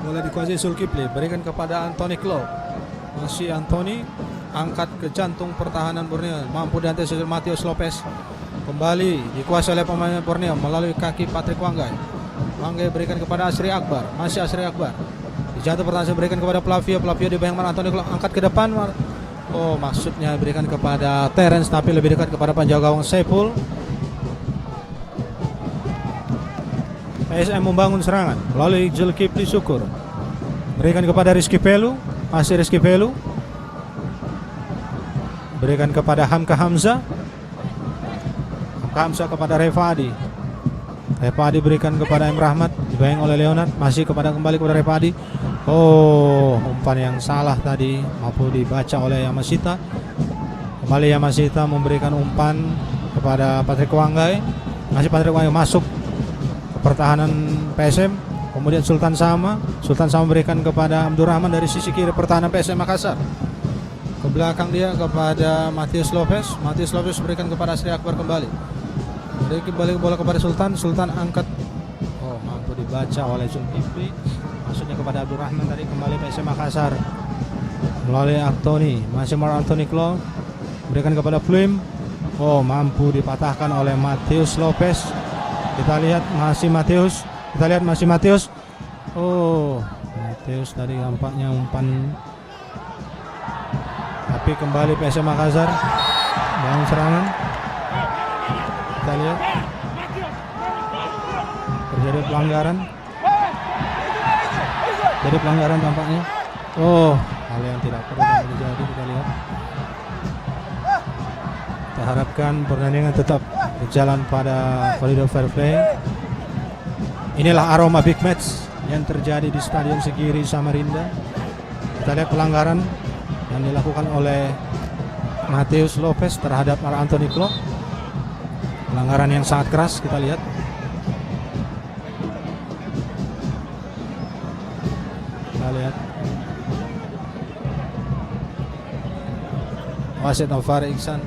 Bola dikuasai Zulkifli, berikan kepada Anthony Klok. Masih Anthony, angkat ke jantung pertahanan Borneo. Mampu diantisipasi Matius Lopez. Kembali dikuasai oleh pemain Borneo melalui kaki Patrick Wanggai. Wanggai berikan kepada Asri Akbar. Masih Asri Akbar. Di jantung pertahanan berikan kepada Flavio. Flavio dibayangkan Anthony Klok, angkat ke depan. Maksudnya berikan kepada Terence, tapi lebih dekat kepada penjaga gawang Saiful. PSM membangun serangan melalui Zulkifli Syukur. Berikan kepada Rizky Pelu. Masih Rizky Pelu. Berikan kepada Hamka Hamzah. Hamka Hamzah kepada Revadi. Revadi berikan kepada M. Rahmat. Dibayang oleh Leonard. Masih kembali kepada Revadi. Umpan yang salah tadi mampu dibaca oleh Yamashita. Kembali Yamashita memberikan umpan kepada Patrick Wanggai. Masih Patrick Wanggai masuk pertahanan PSM. Kemudian Sultan Sama berikan kepada Abdurrahman dari sisi kiri pertahanan PSM Makassar. Ke belakang dia kepada Matius Lopez. Matius Lopez berikan kepada Asri Akbar kembali. Kembali bola kepada Sultan. Sultan angkat. Mampu dibaca oleh Zulkifli. Maksudnya kepada Abdurrahman tadi. Kembali PSM Makassar melalui Anthony. Masih Mark Anthony Klok. Berikan kepada Flim. Mampu dipatahkan oleh Matius Lopez. Kita lihat masih Matius. Matius tadi nampaknya umpan. Tapi kembali PSM Makassar bangun serangan. Kita lihat terjadi pelanggaran. Jadi pelanggaran tampaknya. Hal yang tidak perlu terjadi. Kita lihat. Kita harapkan pertandingan tetap berjalan pada koridor fair play. Inilah aroma big match yang terjadi di Stadion Segiri Samarinda. Kita lihat pelanggaran yang dilakukan oleh Matius Lopez terhadap Mark Anthony Klok. Pelanggaran yang sangat keras, kita lihat. Kita lihat. Wasit Nofar Iksan.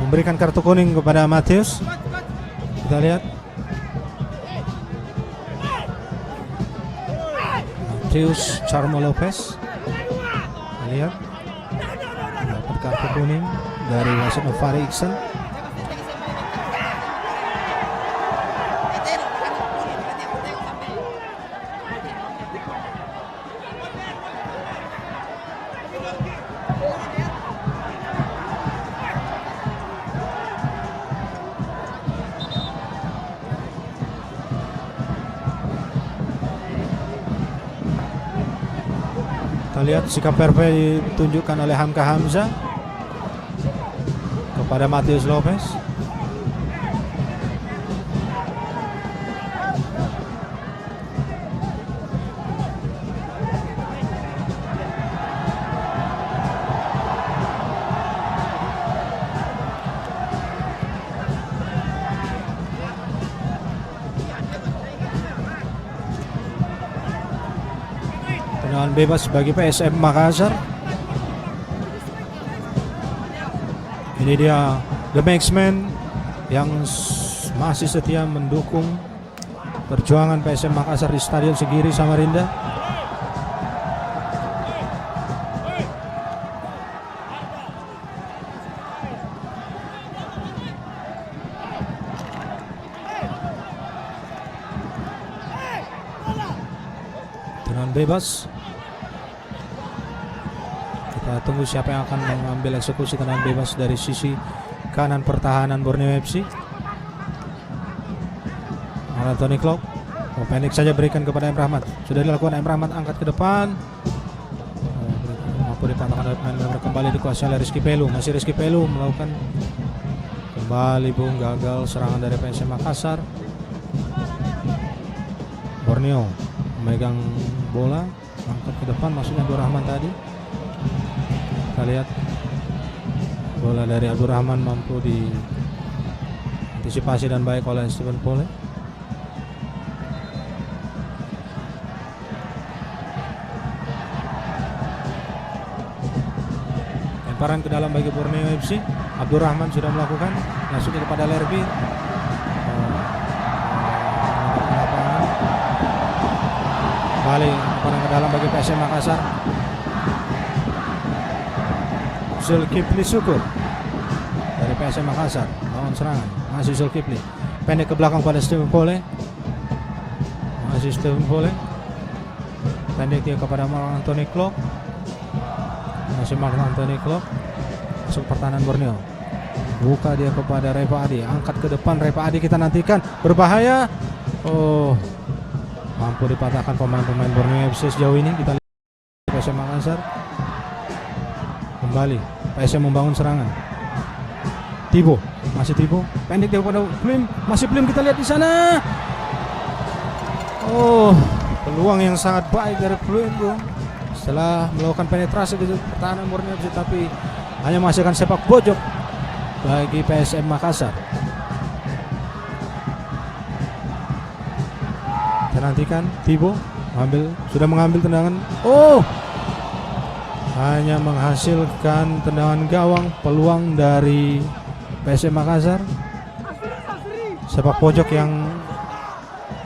Memberikan kartu kuning kepada Matius. Kita lihat Matius Charmo Lopez. Kita lihat dapat kartu kuning dari wasit Nofari Iksan. Kita lihat sikap fair play ditunjukkan oleh Hamka Hamzah kepada Matius Lopez. Tendangan bebas bagi PSM Makassar. Ini dia The Maxman yang masih setia mendukung perjuangan PSM Makassar di Stadion Segiri Samarinda. Tendangan bebas. Kita tunggu siapa yang akan mengambil eksekusi tendangan bebas dari sisi kanan pertahanan Borneo FC. Anthony Clock, pendek saja berikan kepada M. Rahmat. Sudah dilakukan M. Rahmat, angkat ke depan. Mampu dipantahkan kembali dikuasai oleh Rizky Pelu. Masih Rizky Pelu melakukan kembali gagal serangan dari PSM Makassar. Borneo memegang bola, angkat ke depan, maksudnya Abdul Rahman tadi. Kita lihat bola dari Abdul Rahman mampu diantisipasi dan baik oleh Stephen Pole. Lemparan ke dalam bagi Borneo FC. Abdul Rahman sudah melakukan, masuk kepada Lerby. Kembali lemparan ke dalam bagi PSM Makassar. Zulkifli Syukur dari PSM Makassar lawan serangan. Masih Zulkifli, pendek ke belakang pada Stephen Pole. Masih Stephen Pole, pendek dia kepada Mark Anthony Clock. Masih Mark Anthony Clock. Masuk pertahanan Borneo. Buka dia kepada Repa Adi. Angkat ke depan Repa Adi, kita nantikan. Berbahaya. Oh, mampu dipatahkan pemain-pemain Borneo FC sejauh ini. Kita lihat PSM Makassar. Kembali PSM membangun serangan. Tibo, masih Tibo. Pendek dia kepada Plim. Masih Plim, kita lihat di sana. Oh, peluang yang sangat baik dari Plim, Bung. Setelah melakukan penetrasi di pertahanan Borneo FC, tapi hanya menghasilkan sepak pojok bagi PSM Makassar. Kita nantikan Tibo sudah mengambil tendangan. Oh, hanya menghasilkan tendangan gawang. Peluang dari PSM Makassar. Sepak pojok yang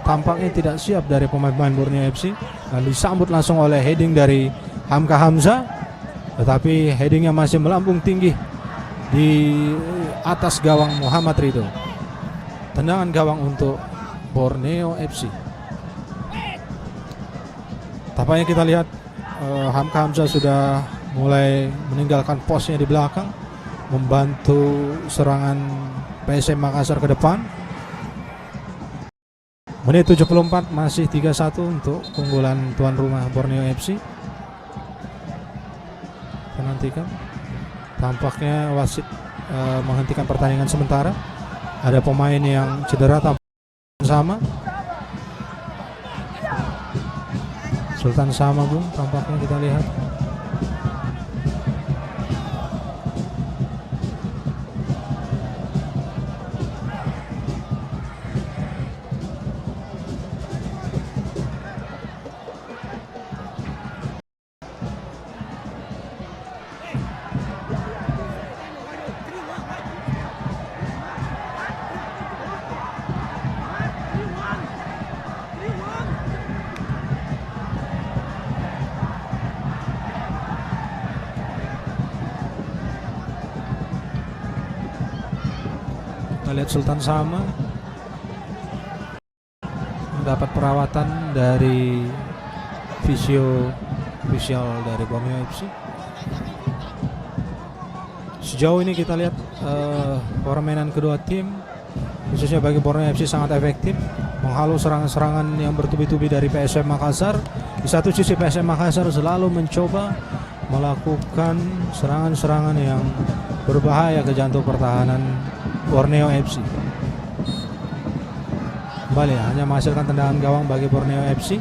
tampaknya tidak siap dari pemain-pemain Borneo FC, dan disambut langsung oleh heading dari Hamka Hamzah, tetapi headingnya masih melambung tinggi di atas gawang Muhammad Ridho. Tendangan gawang untuk Borneo FC. Tampaknya kita lihat Hamka Hamzah sudah mulai meninggalkan posnya di belakang, membantu serangan PSM Makassar ke depan. Menit 74, masih 3-1 untuk keunggulan tuan rumah Borneo FC. Kita nantikan. Tampaknya wasit menghentikan pertandingan sementara. Ada pemain yang cedera tampaknya sama. Sultan sama, Bung, tampaknya kita lihat. Lihat Sultan sama mendapat perawatan dari ofisial dari Borneo FC. Sejauh ini kita lihat permainan kedua tim, khususnya bagi Borneo FC, sangat efektif menghalau serangan-serangan yang bertubi-tubi dari PSM Makassar. Di satu sisi PSM Makassar selalu mencoba melakukan serangan-serangan yang berbahaya ke jantung pertahanan Borneo FC. Kembali hanya menghasilkan tendangan gawang bagi Borneo FC.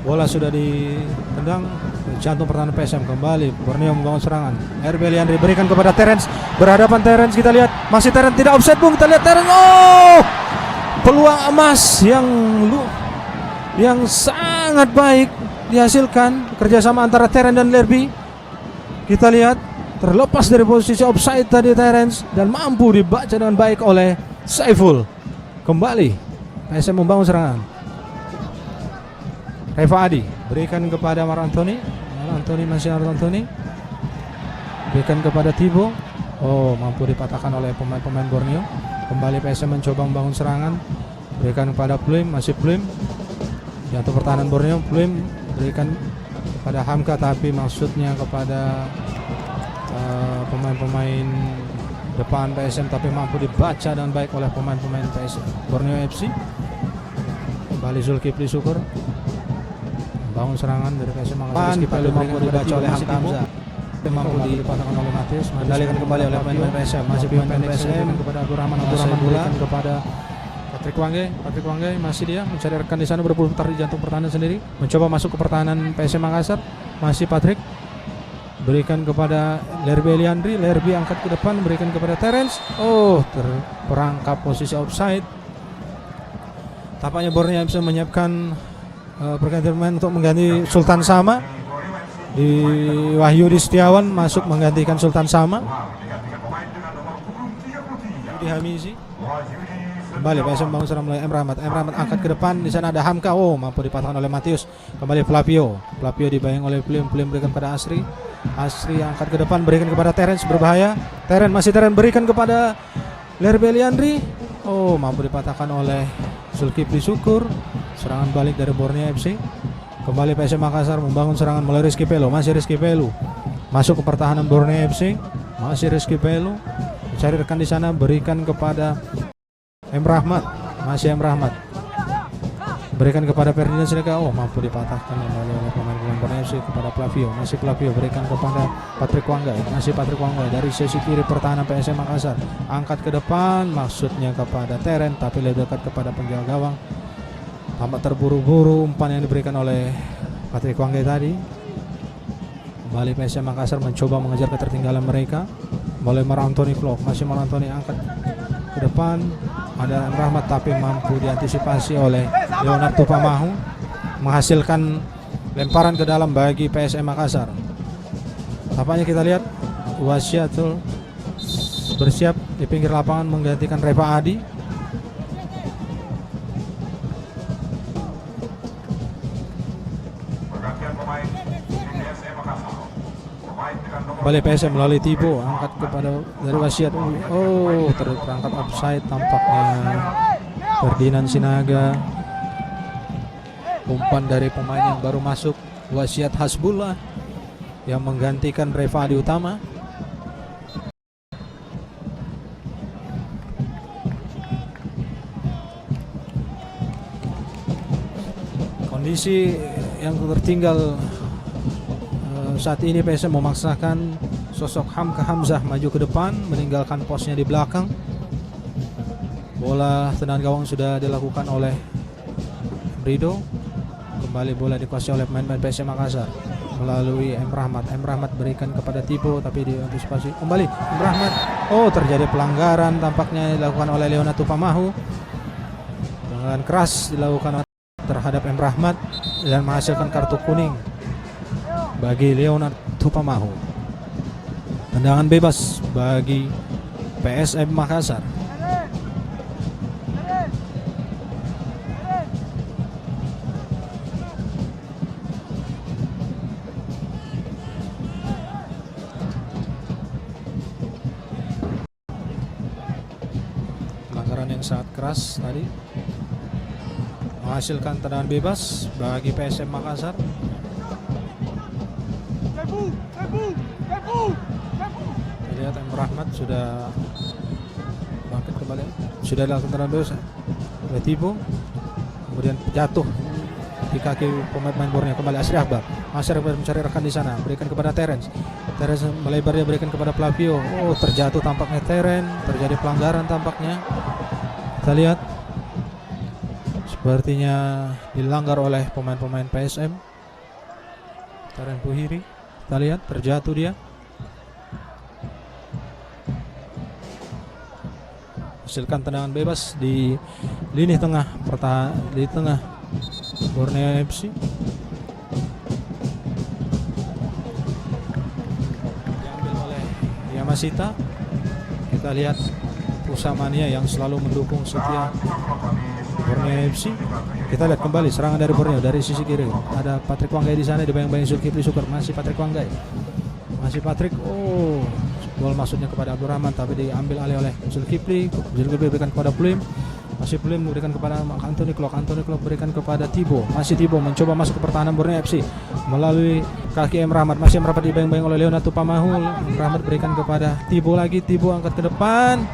Bola sudah ditendang jantung pertahanan PSM. Kembali Borneo membangun serangan. RB Liandri berikan kepada Terence, berhadapan Terence, kita lihat masih Terence, tidak offside Bung, kita lihat Terence, oh, peluang emas yang sangat baik dihasilkan kerjasama antara Terence dan Lerby. Kita lihat terlepas dari posisi offside tadi Terence dan mampu dibaca dengan baik oleh Saiful. Kembali PSM membangun serangan. Reva Adi berikan kepada Mar Anthony. Masih Mar Anthony berikan kepada Thibaut. Oh, mampu dipatahkan oleh pemain-pemain Borneo. Kembali PSM mencoba membangun serangan. Berikan kepada Plim, masih Plim. Jatuh pertahanan Borneo, Plim berikan kepada Hamka, tapi maksudnya kepada pemain-pemain depan PSM, tapi mampu dibaca dengan baik oleh pemain-pemain PSM Borneo FC. Kembali Zulkifli Syukur bangun serangan dari PSM Makassar. Mampu dibaca oleh Hamka Hamzah, mampu dipatahkan oleh Matius, dikendalikan kembali oleh pemain PSM. Masih pemain PSM kepada Abdurrahman berikan kepada Patrick Wangge masih dia mencari rekan di sana, berputar di jantung pertahanan sendiri, mencoba masuk ke pertahanan PSM Makassar. Masih Patrick berikan kepada Lerby Eliandri, Lerby angkat ke depan, berikan kepada Terence. Oh, terperangkap posisi offside. Tampaknya Borneo bisa menyiapkan pergantian pemain untuk mengganti Sultan Sama. Di Wahyudi Setiawan masuk menggantikan Sultan Sama. Di Hamizi. Kembali PSM bangun serangan mulai M. Rahmat angkat ke depan, di sana ada Hamka, oh, mampu dipatahkan oleh Matius. Kembali Flavio dibayang oleh Plim berikan kepada Asri angkat ke depan, berikan kepada Terence, berbahaya. Terence berikan kepada Lerby Eliandri, oh, mampu dipatahkan oleh Zulkifli Syukur. Serangan balik dari Borneo FC. Kembali PSM Makassar membangun serangan mulai Rizky Pelu, masih Rizky Pelu masuk ke pertahanan Borneo FC, masih Rizky Pelu mencari rekan di sana, berikan kepada M. Rahmat, masih M. Rahmat berikan kepada Ferdinand Siregar, oh, mampu dipatahkan kembali oleh pemain Borneo FC kepada Flavio, masih Flavio berikan kepada Patrick Wanggai, masih Patrick Wanggai dari sisi kiri pertahanan PSM Makassar, angkat ke depan, maksudnya kepada Terence, tapi lebih dekat kepada penjaga gawang. Tampak terburu-buru umpan yang diberikan oleh Patrick Wanggai tadi. Kembali PSM Makassar mencoba mengejar ketertinggalan mereka. Mulai Mar Anthony Klok, masih Mar Anthony angkat ke depan, ada Rahmat, tapi mampu diantisipasi oleh Leonard Tupamahu, menghasilkan lemparan ke dalam bagi PSM Makassar. Tampaknya kita lihat Wasyatul bersiap di pinggir lapangan menggantikan Reva Adi. Kembali PSM melalui Thibaut, angkat kepada dari Wasiat, oh, terangkat offside tampaknya Ferdinand Sinaga. Umpan dari pemain yang baru masuk, Wasiat Hasbullah, yang menggantikan Reva Adi Utama. Kondisi yang tertinggal saat ini PSM memaksakan sosok Hamka Hamzah maju ke depan, meninggalkan posnya di belakang. Bola tendangan gawang sudah dilakukan oleh Rido. Kembali bola dikuasai oleh pemain PSM Makassar melalui M. Rahmat berikan kepada Thibaut, tapi diantisipasi kembali M. Rahmat. Oh, terjadi pelanggaran tampaknya dilakukan oleh Leonard Tupamahu. Pelanggaran keras dilakukan terhadap M. Rahmat dan menghasilkan kartu kuning bagi Leonard Tupamahu. Tendangan bebas bagi PSM Makassar. Pelanggaran yang sangat keras tadi menghasilkan tendangan bebas bagi PSM Makassar. Lihat M. Rahmat sudah bangkit kembali, sudah dilakukan tendangan bebas oleh Thibaut, kemudian jatuh di kaki pemain Borneo. Kembali Asri Akbar, mencari rekan di sana, berikan kepada Terence melebar, dia berikan kepada Flavio. Oh, terjatuh tampaknya Terence, terjadi pelanggaran tampaknya. Kita lihat sepertinya dilanggar oleh pemain-pemain PSM. Taren Puhiri, kita lihat terjatuh dia. Hasilkan tendangan bebas di lini tengah di tengah Borneo FC. Diambil oleh Yamasita. Kita lihat Pusamania yang selalu mendukung setia Borneo FC. Kita lihat kembali serangan dari Borneo dari sisi kiri. Ada Patrick Wanggai di sana, dibayang-bayang Zulkifli Syukur. Masih Patrick Wanggai. Masih Patrick. Oh, gol maksudnya kepada Abdul Rahman tapi diambil alih oleh Zulkifli. Zulkifli berikan kepada Pulim. Masih Pulim memberikan kepada Anthony Klok. Anthony Klok berikan kepada Tibo. Masih Tibo mencoba masuk ke pertahanan Borneo FC melalui kaki M Rahmat. Masih M Rahmat dibayang-bayang oleh Leonardo Pamahul. Rahmat berikan kepada Tibo lagi. Tibo angkat ke depan.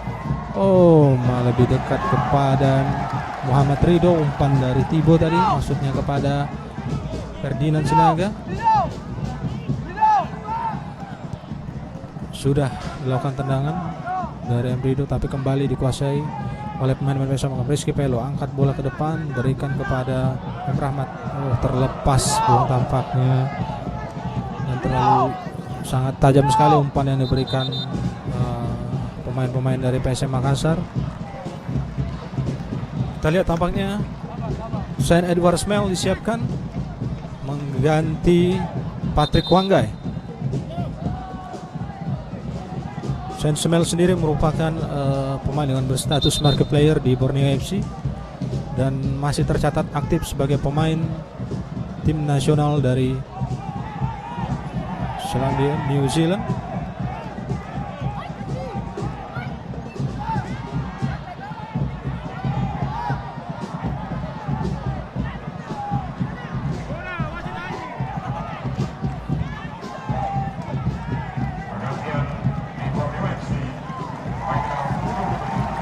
Oh, malah lebih dekat kepada Muhammad Ridho. Umpan dari Tibo tadi maksudnya kepada Ferdinand Sinaga. Sudah dilakukan tendangan dari M Ridho tapi kembali dikuasai oleh pemain-pemain PSM Makassar. Rizky Pelo angkat bola ke depan berikan kepada M Rahmat. Oh, terlepas belum tampaknya dan terlalu sangat tajam sekali umpan yang diberikan pemain-pemain dari PSM Makassar. Kita lihat tampaknya Saint Edward Smell disiapkan mengganti Patrick Wanggai. Saint Smell sendiri merupakan pemain dengan berstatus marquee player di Borneo FC dan masih tercatat aktif sebagai pemain tim nasional dari Selandia New Zealand.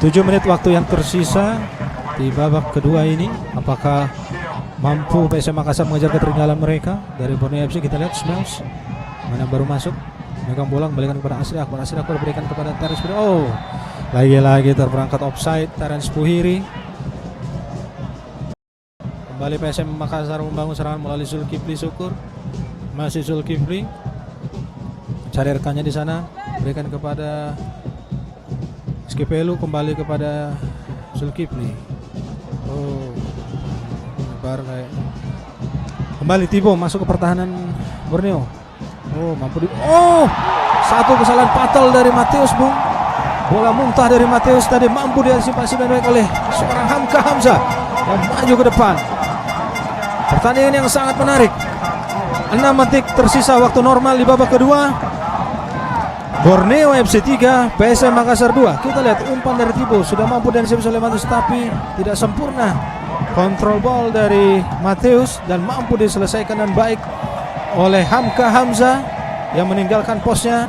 Tujuh menit waktu yang tersisa di babak kedua ini. Apakah mampu PSM Makassar mengejar ketertinggalan mereka dari Borneo FC? Kita lihat Smells mana baru masuk megang bola kembalikan kepada Asri Akbar. Asri Akbar berikan kepada Terence Puhiri. Oh, lagi-lagi terperangkap offside Terence Puhiri. Kembali PSM Makassar membangun serangan melalui Zulkifli Syukur. Masih Zulkifli cari rekannya di sana, berikan kepada Skipelu, kembali kepada Zulkifli. Oh, baru kayak kembali Tibo masuk ke pertahanan Borneo. Oh, mampu satu kesalahan fatal dari Mateus, Bung. Bola muntah dari Mateus tadi mampu diantisipasi dengan baik oleh seorang Hamka Hamzah yang maju ke depan. Pertandingan yang sangat menarik. 6 detik tersisa waktu normal di babak kedua. Borneo FC 3, PSM Makassar 2. Kita lihat umpan dari Tibo sudah mampu dan diantisipasi oleh Mateus tapi tidak sempurna. Kontrol ball dari Mateus dan mampu diselesaikan dengan baik oleh Hamka Hamzah yang meninggalkan posnya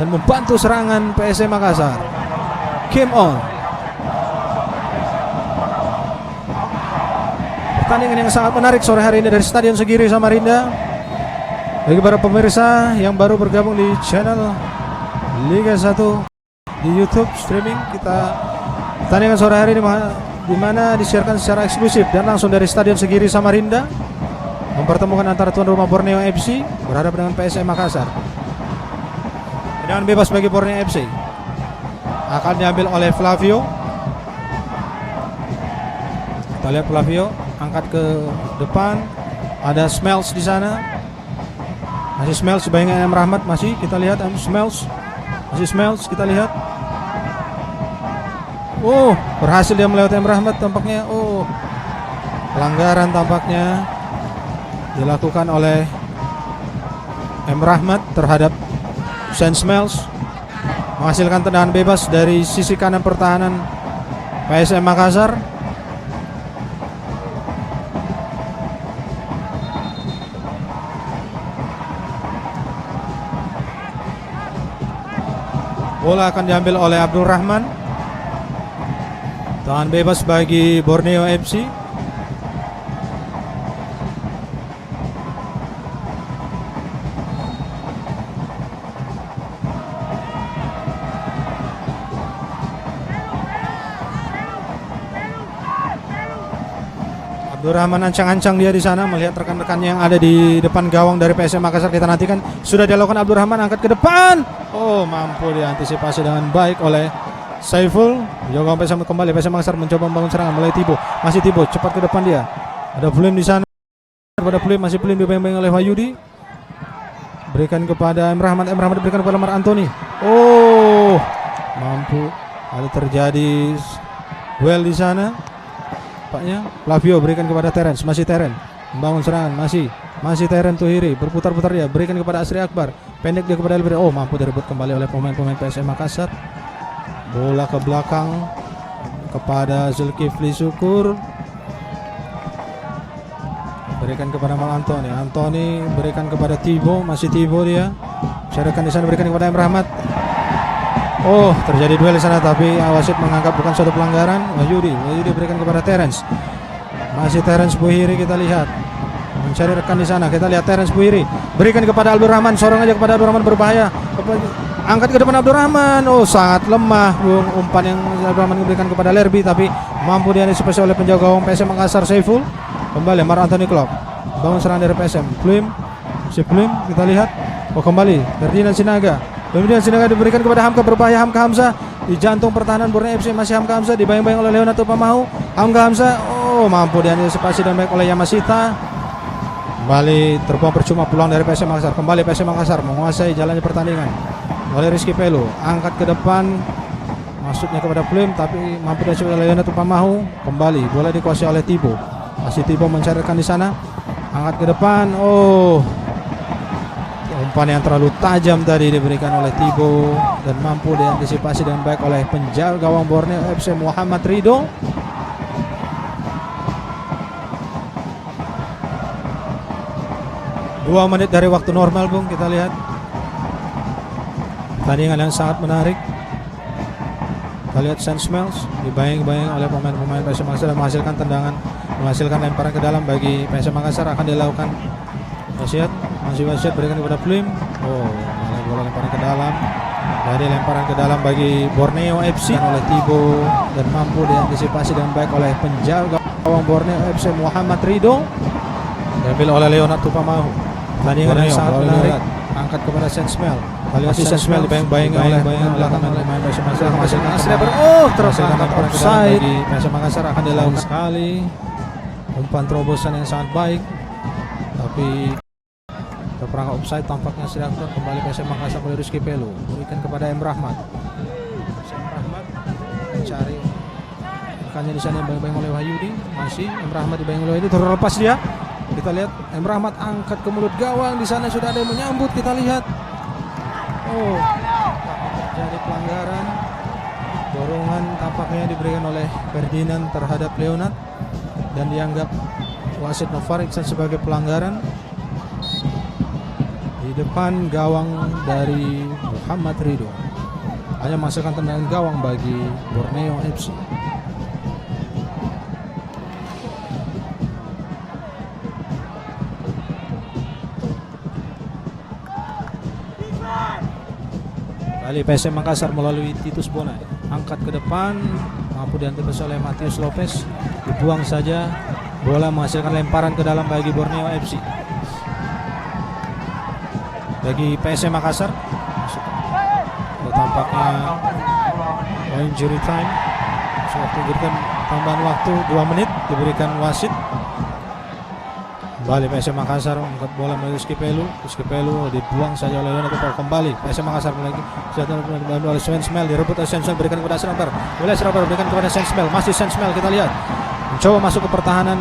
dan membantu serangan PSM Makassar. Game on. Pertandingan yang sangat menarik sore hari ini dari Stadion Segiri Samarinda. Bagi para pemirsa yang baru bergabung di channel Liga 1 di YouTube streaming, kita pertandingan sore hari ini di mana disiarkan secara eksklusif dan langsung dari Stadion Segiri Samarinda, mempertemukan antara tuan rumah Borneo FC berhadapan dengan PSM Makassar. Tendangan bebas bagi Borneo FC akan diambil oleh Flavio. Kita lihat Flavio angkat ke depan, ada Smells di sana. Masih Smells sebagai M Rahmat, masih kita lihat Smells. Masih Smells, kita lihat. Oh, berhasil dia melewati M Rahmat tampaknya. Oh, pelanggaran tampaknya dilakukan oleh M Rahmat terhadap Saint Smells, menghasilkan tendangan bebas dari sisi kanan pertahanan PSM Makassar. Bola akan diambil oleh Abdul Rahman. Tendangan bebas bagi Borneo FC. Abdul Abdul Rahman ancang-ancang dia di sana melihat rekan-rekannya yang ada di depan gawang dari PSM Makassar. Kita nantikan sudah dilakukan Abdul Rahman, angkat ke depan. Oh, mampu diantisipasi dengan baik oleh Saiful. Jaga PSM kembali. PSM Makassar mencoba membangun serangan mulai Tibo. Masih Tibo cepat ke depan dia. Ada Pulim di sana. Pada Pulim, masih Pulim dibayang-bayang oleh Wahyudi. Berikan kepada M. Rahmat. M. Rahmat berikan kepada Mar Antoni. Oh, mampu. Ada terjadi duel di sana. Paknya Flavio berikan kepada Terence, masih Terence membangun serangan, masih Terence Tuhiri berputar-putar dia, berikan kepada Asri Akbar, pendek dia kepada Elberi. Oh, mampu direbut kembali oleh pemain-pemain PSM Makassar. Bola ke belakang kepada Zulkifli Syukur, berikan kepada Mal Antoni. Antoni berikan kepada Tibo, masih Tibo dia, carikan di sana, berikan kepada M. Rahmat. Oh, terjadi duel di sana tapi wasit menganggap bukan suatu pelanggaran. Wahyudi berikan kepada Terence. Masih Terence Buhiri, kita lihat mencari rekan di sana. Kita lihat Terence Buhiri berikan kepada Abdul Rahman, sorong aja kepada Abdul Rahman, berbahaya. Angkat ke depan Abdul Rahman. Oh, sangat lemah umpan yang Abdul Rahman berikan kepada Lerby tapi mampu diantisipasi oleh penjaga gawang PSM Makassar Saiful. Kembali Mar Anthony Klopp. Bangun serangan dari PSM. Plim, kita lihat. Oh, kembali Ferdinand Sinaga. Kemudian Sinaga diberikan kepada Hamka, berbahaya Hamka Hamzah di jantung pertahanan Borneo FC. Masih Hamka Hamzah dibayang-bayang oleh Leonardo Pamahu. Hamka Hamzah, oh, mampu diantisipasi dan baik oleh Yamasita. Kembali terbuang percuma peluang dari PSM Makassar. Kembali PSM Makassar menguasai jalannya pertandingan oleh Rizky Pelu. Angkat ke depan, masuknya kepada Plim tapi mampu diantisipasi oleh Leonardo Pamahu. Kembali bola dikuasai oleh Tibo. Masih Tibo mencarikan di sana. Angkat ke depan, oh, umpan yang terlalu tajam tadi diberikan oleh Tibo dan mampu diantisipasi dengan baik oleh penjaga gawang Borneo FC Muhammad Ridho. Dua menit dari waktu normal, Bung, kita lihat pertandingan yang sangat menarik. Kita lihat Saint Smells dibayang-bayang oleh pemain-pemain PSM Makassar dan menghasilkan tendangan, menghasilkan lemparan ke dalam bagi PSM Makassar. Akan dilakukan wasiat. Masih wasiat berikan kepada Plim. Oh, bola lemparan ke dalam. Dari lemparan ke dalam bagi Borneo FC oleh Tibo dan mampu diantisipasi dengan baik oleh penjaga gawang Borneo FC Muhammad Ridho. Diambil oleh Leonardo Pamahu. Pertandingan yang sangat menarik. Angkat kepada Saint Smell. Masih Saint Smell dibayang-bayang oleh belakang pemain PSM Makassar. Menghasilkan Asriabar. Oh, terangkat offside. PSM Makassar akan dilakukan sekali. Umpan terobosan yang sangat baik. Tapi terperangkap offside tampaknya Asri Akbar. Kembali PSM Makassar oleh Rizky Pelu. Berikan kepada M. Rahmat. M. Rahmat mencari rekannya di sana dibayang-bayang oleh Wahyudi. Masih M. Rahmat dibayang oleh Wahyudi. Terlepas dia. Kita lihat M. Rahmat angkat ke mulut gawang. Di sana sudah ada yang menyambut. Kita lihat. Oh, jadi pelanggaran. Dorongan tampaknya diberikan oleh Ferdinand terhadap Leonard dan dianggap wasit Nofar Iksan sebagai pelanggaran di depan gawang dari Muhammad Ridho. Hanya menghasilkan tendangan gawang bagi Borneo FC. Kali PSM Makassar melalui Titus Bonai, angkat ke depan, mampu diantisipasi oleh Matius Lopez, dibuang saja, bola menghasilkan lemparan ke dalam bagi Borneo FC. Bagi PSM Makassar, tampaknya injury time, diberikan tambahan waktu 2 menit, diberikan wasit. Kembali PSM Makassar angkat bola melalui Rizky Pelu dibuang saja oleh Leonardo. Kembali PSM Makassar lagi oleh Saint Smell, direbut oleh Saint Smell, berikan kepada Asrabar. Boleh Asrabar berikan kepada Saint Smell, masih Saint Smell, kita lihat mencoba masuk ke pertahanan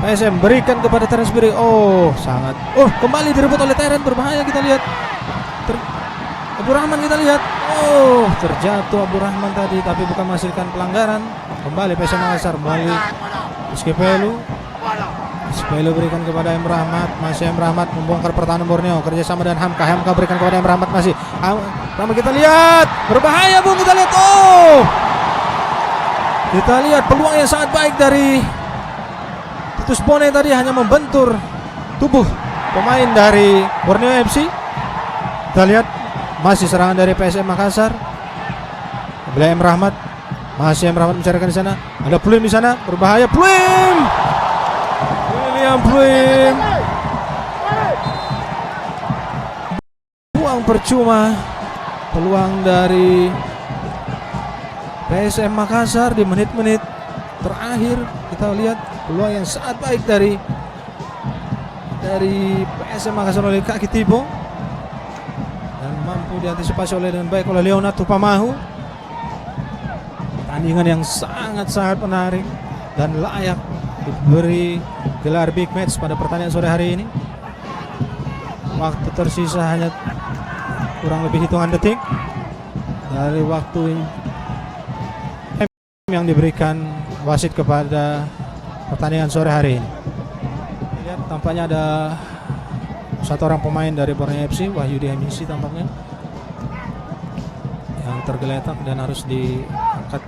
PSM, berikan kepada Terence Biri. Oh, sangat. Oh, kembali direbut oleh Terence, berbahaya, kita lihat. Abdul Rahman, kita lihat. Oh, terjatuh Abdul Rahman tadi tapi bukan menghasilkan pelanggaran. Kembali PSM Makassar melalui Rizky Pelu. Pelu berikan kepada M. Rahmat, masih M. Rahmat membongkar pertahanan Borneo kerjasama dengan Hamka berikan kepada M. Rahmat, masih Rahmat, kita lihat berbahaya, Bung, kita lihat. Oh, kita lihat peluang yang sangat baik dari Titus Bonai tadi, hanya membentur tubuh pemain dari Borneo FC. Kita lihat masih serangan dari PSM Makassar. Bila M. Rahmat, masih M. Rahmat mencarikan di sana, ada Plim di sana, berbahaya Plim. William Pluim buang percuma peluang dari PSM Makassar di menit-menit terakhir. Kita lihat peluang yang sangat baik dari PSM Makassar oleh Kaki Tibo dan mampu diantisipasi dengan baik oleh Leonard Tupamahu. Pertandingan yang sangat-sangat menarik dan layak diberi gelar big match pada pertandingan sore hari ini. Waktu tersisa hanya kurang lebih hitungan detik dari waktu yang diberikan wasit kepada pertandingan sore hari ini. Lihat tampaknya ada satu orang pemain dari Borneo FC, Wahyudi Emisi tampaknya, yang tergeletak dan harus diangkat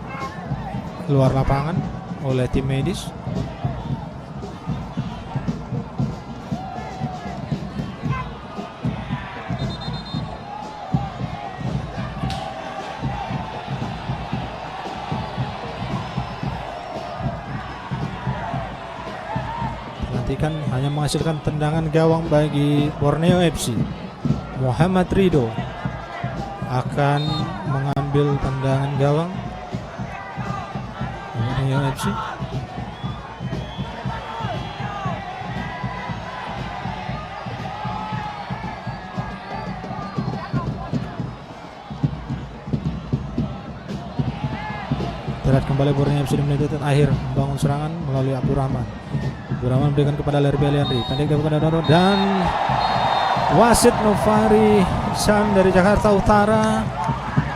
keluar lapangan oleh tim medis. Pelantikan hanya menghasilkan tendangan gawang bagi Borneo FC. Muhammad Ridho akan mengambil tendangan gawang Borneo FC. Terlihat kembali Borneo FC di menit akhir membangun serangan melalui Abdurrahman. Abdurrahman berikan kepada Lerby Aliandri, pendek dan wasit Novari Sam dari Jakarta Utara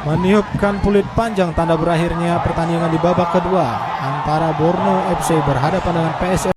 meniupkan peluit panjang tanda berakhirnya pertandingan di babak kedua antara Borneo FC berhadapan dengan PSM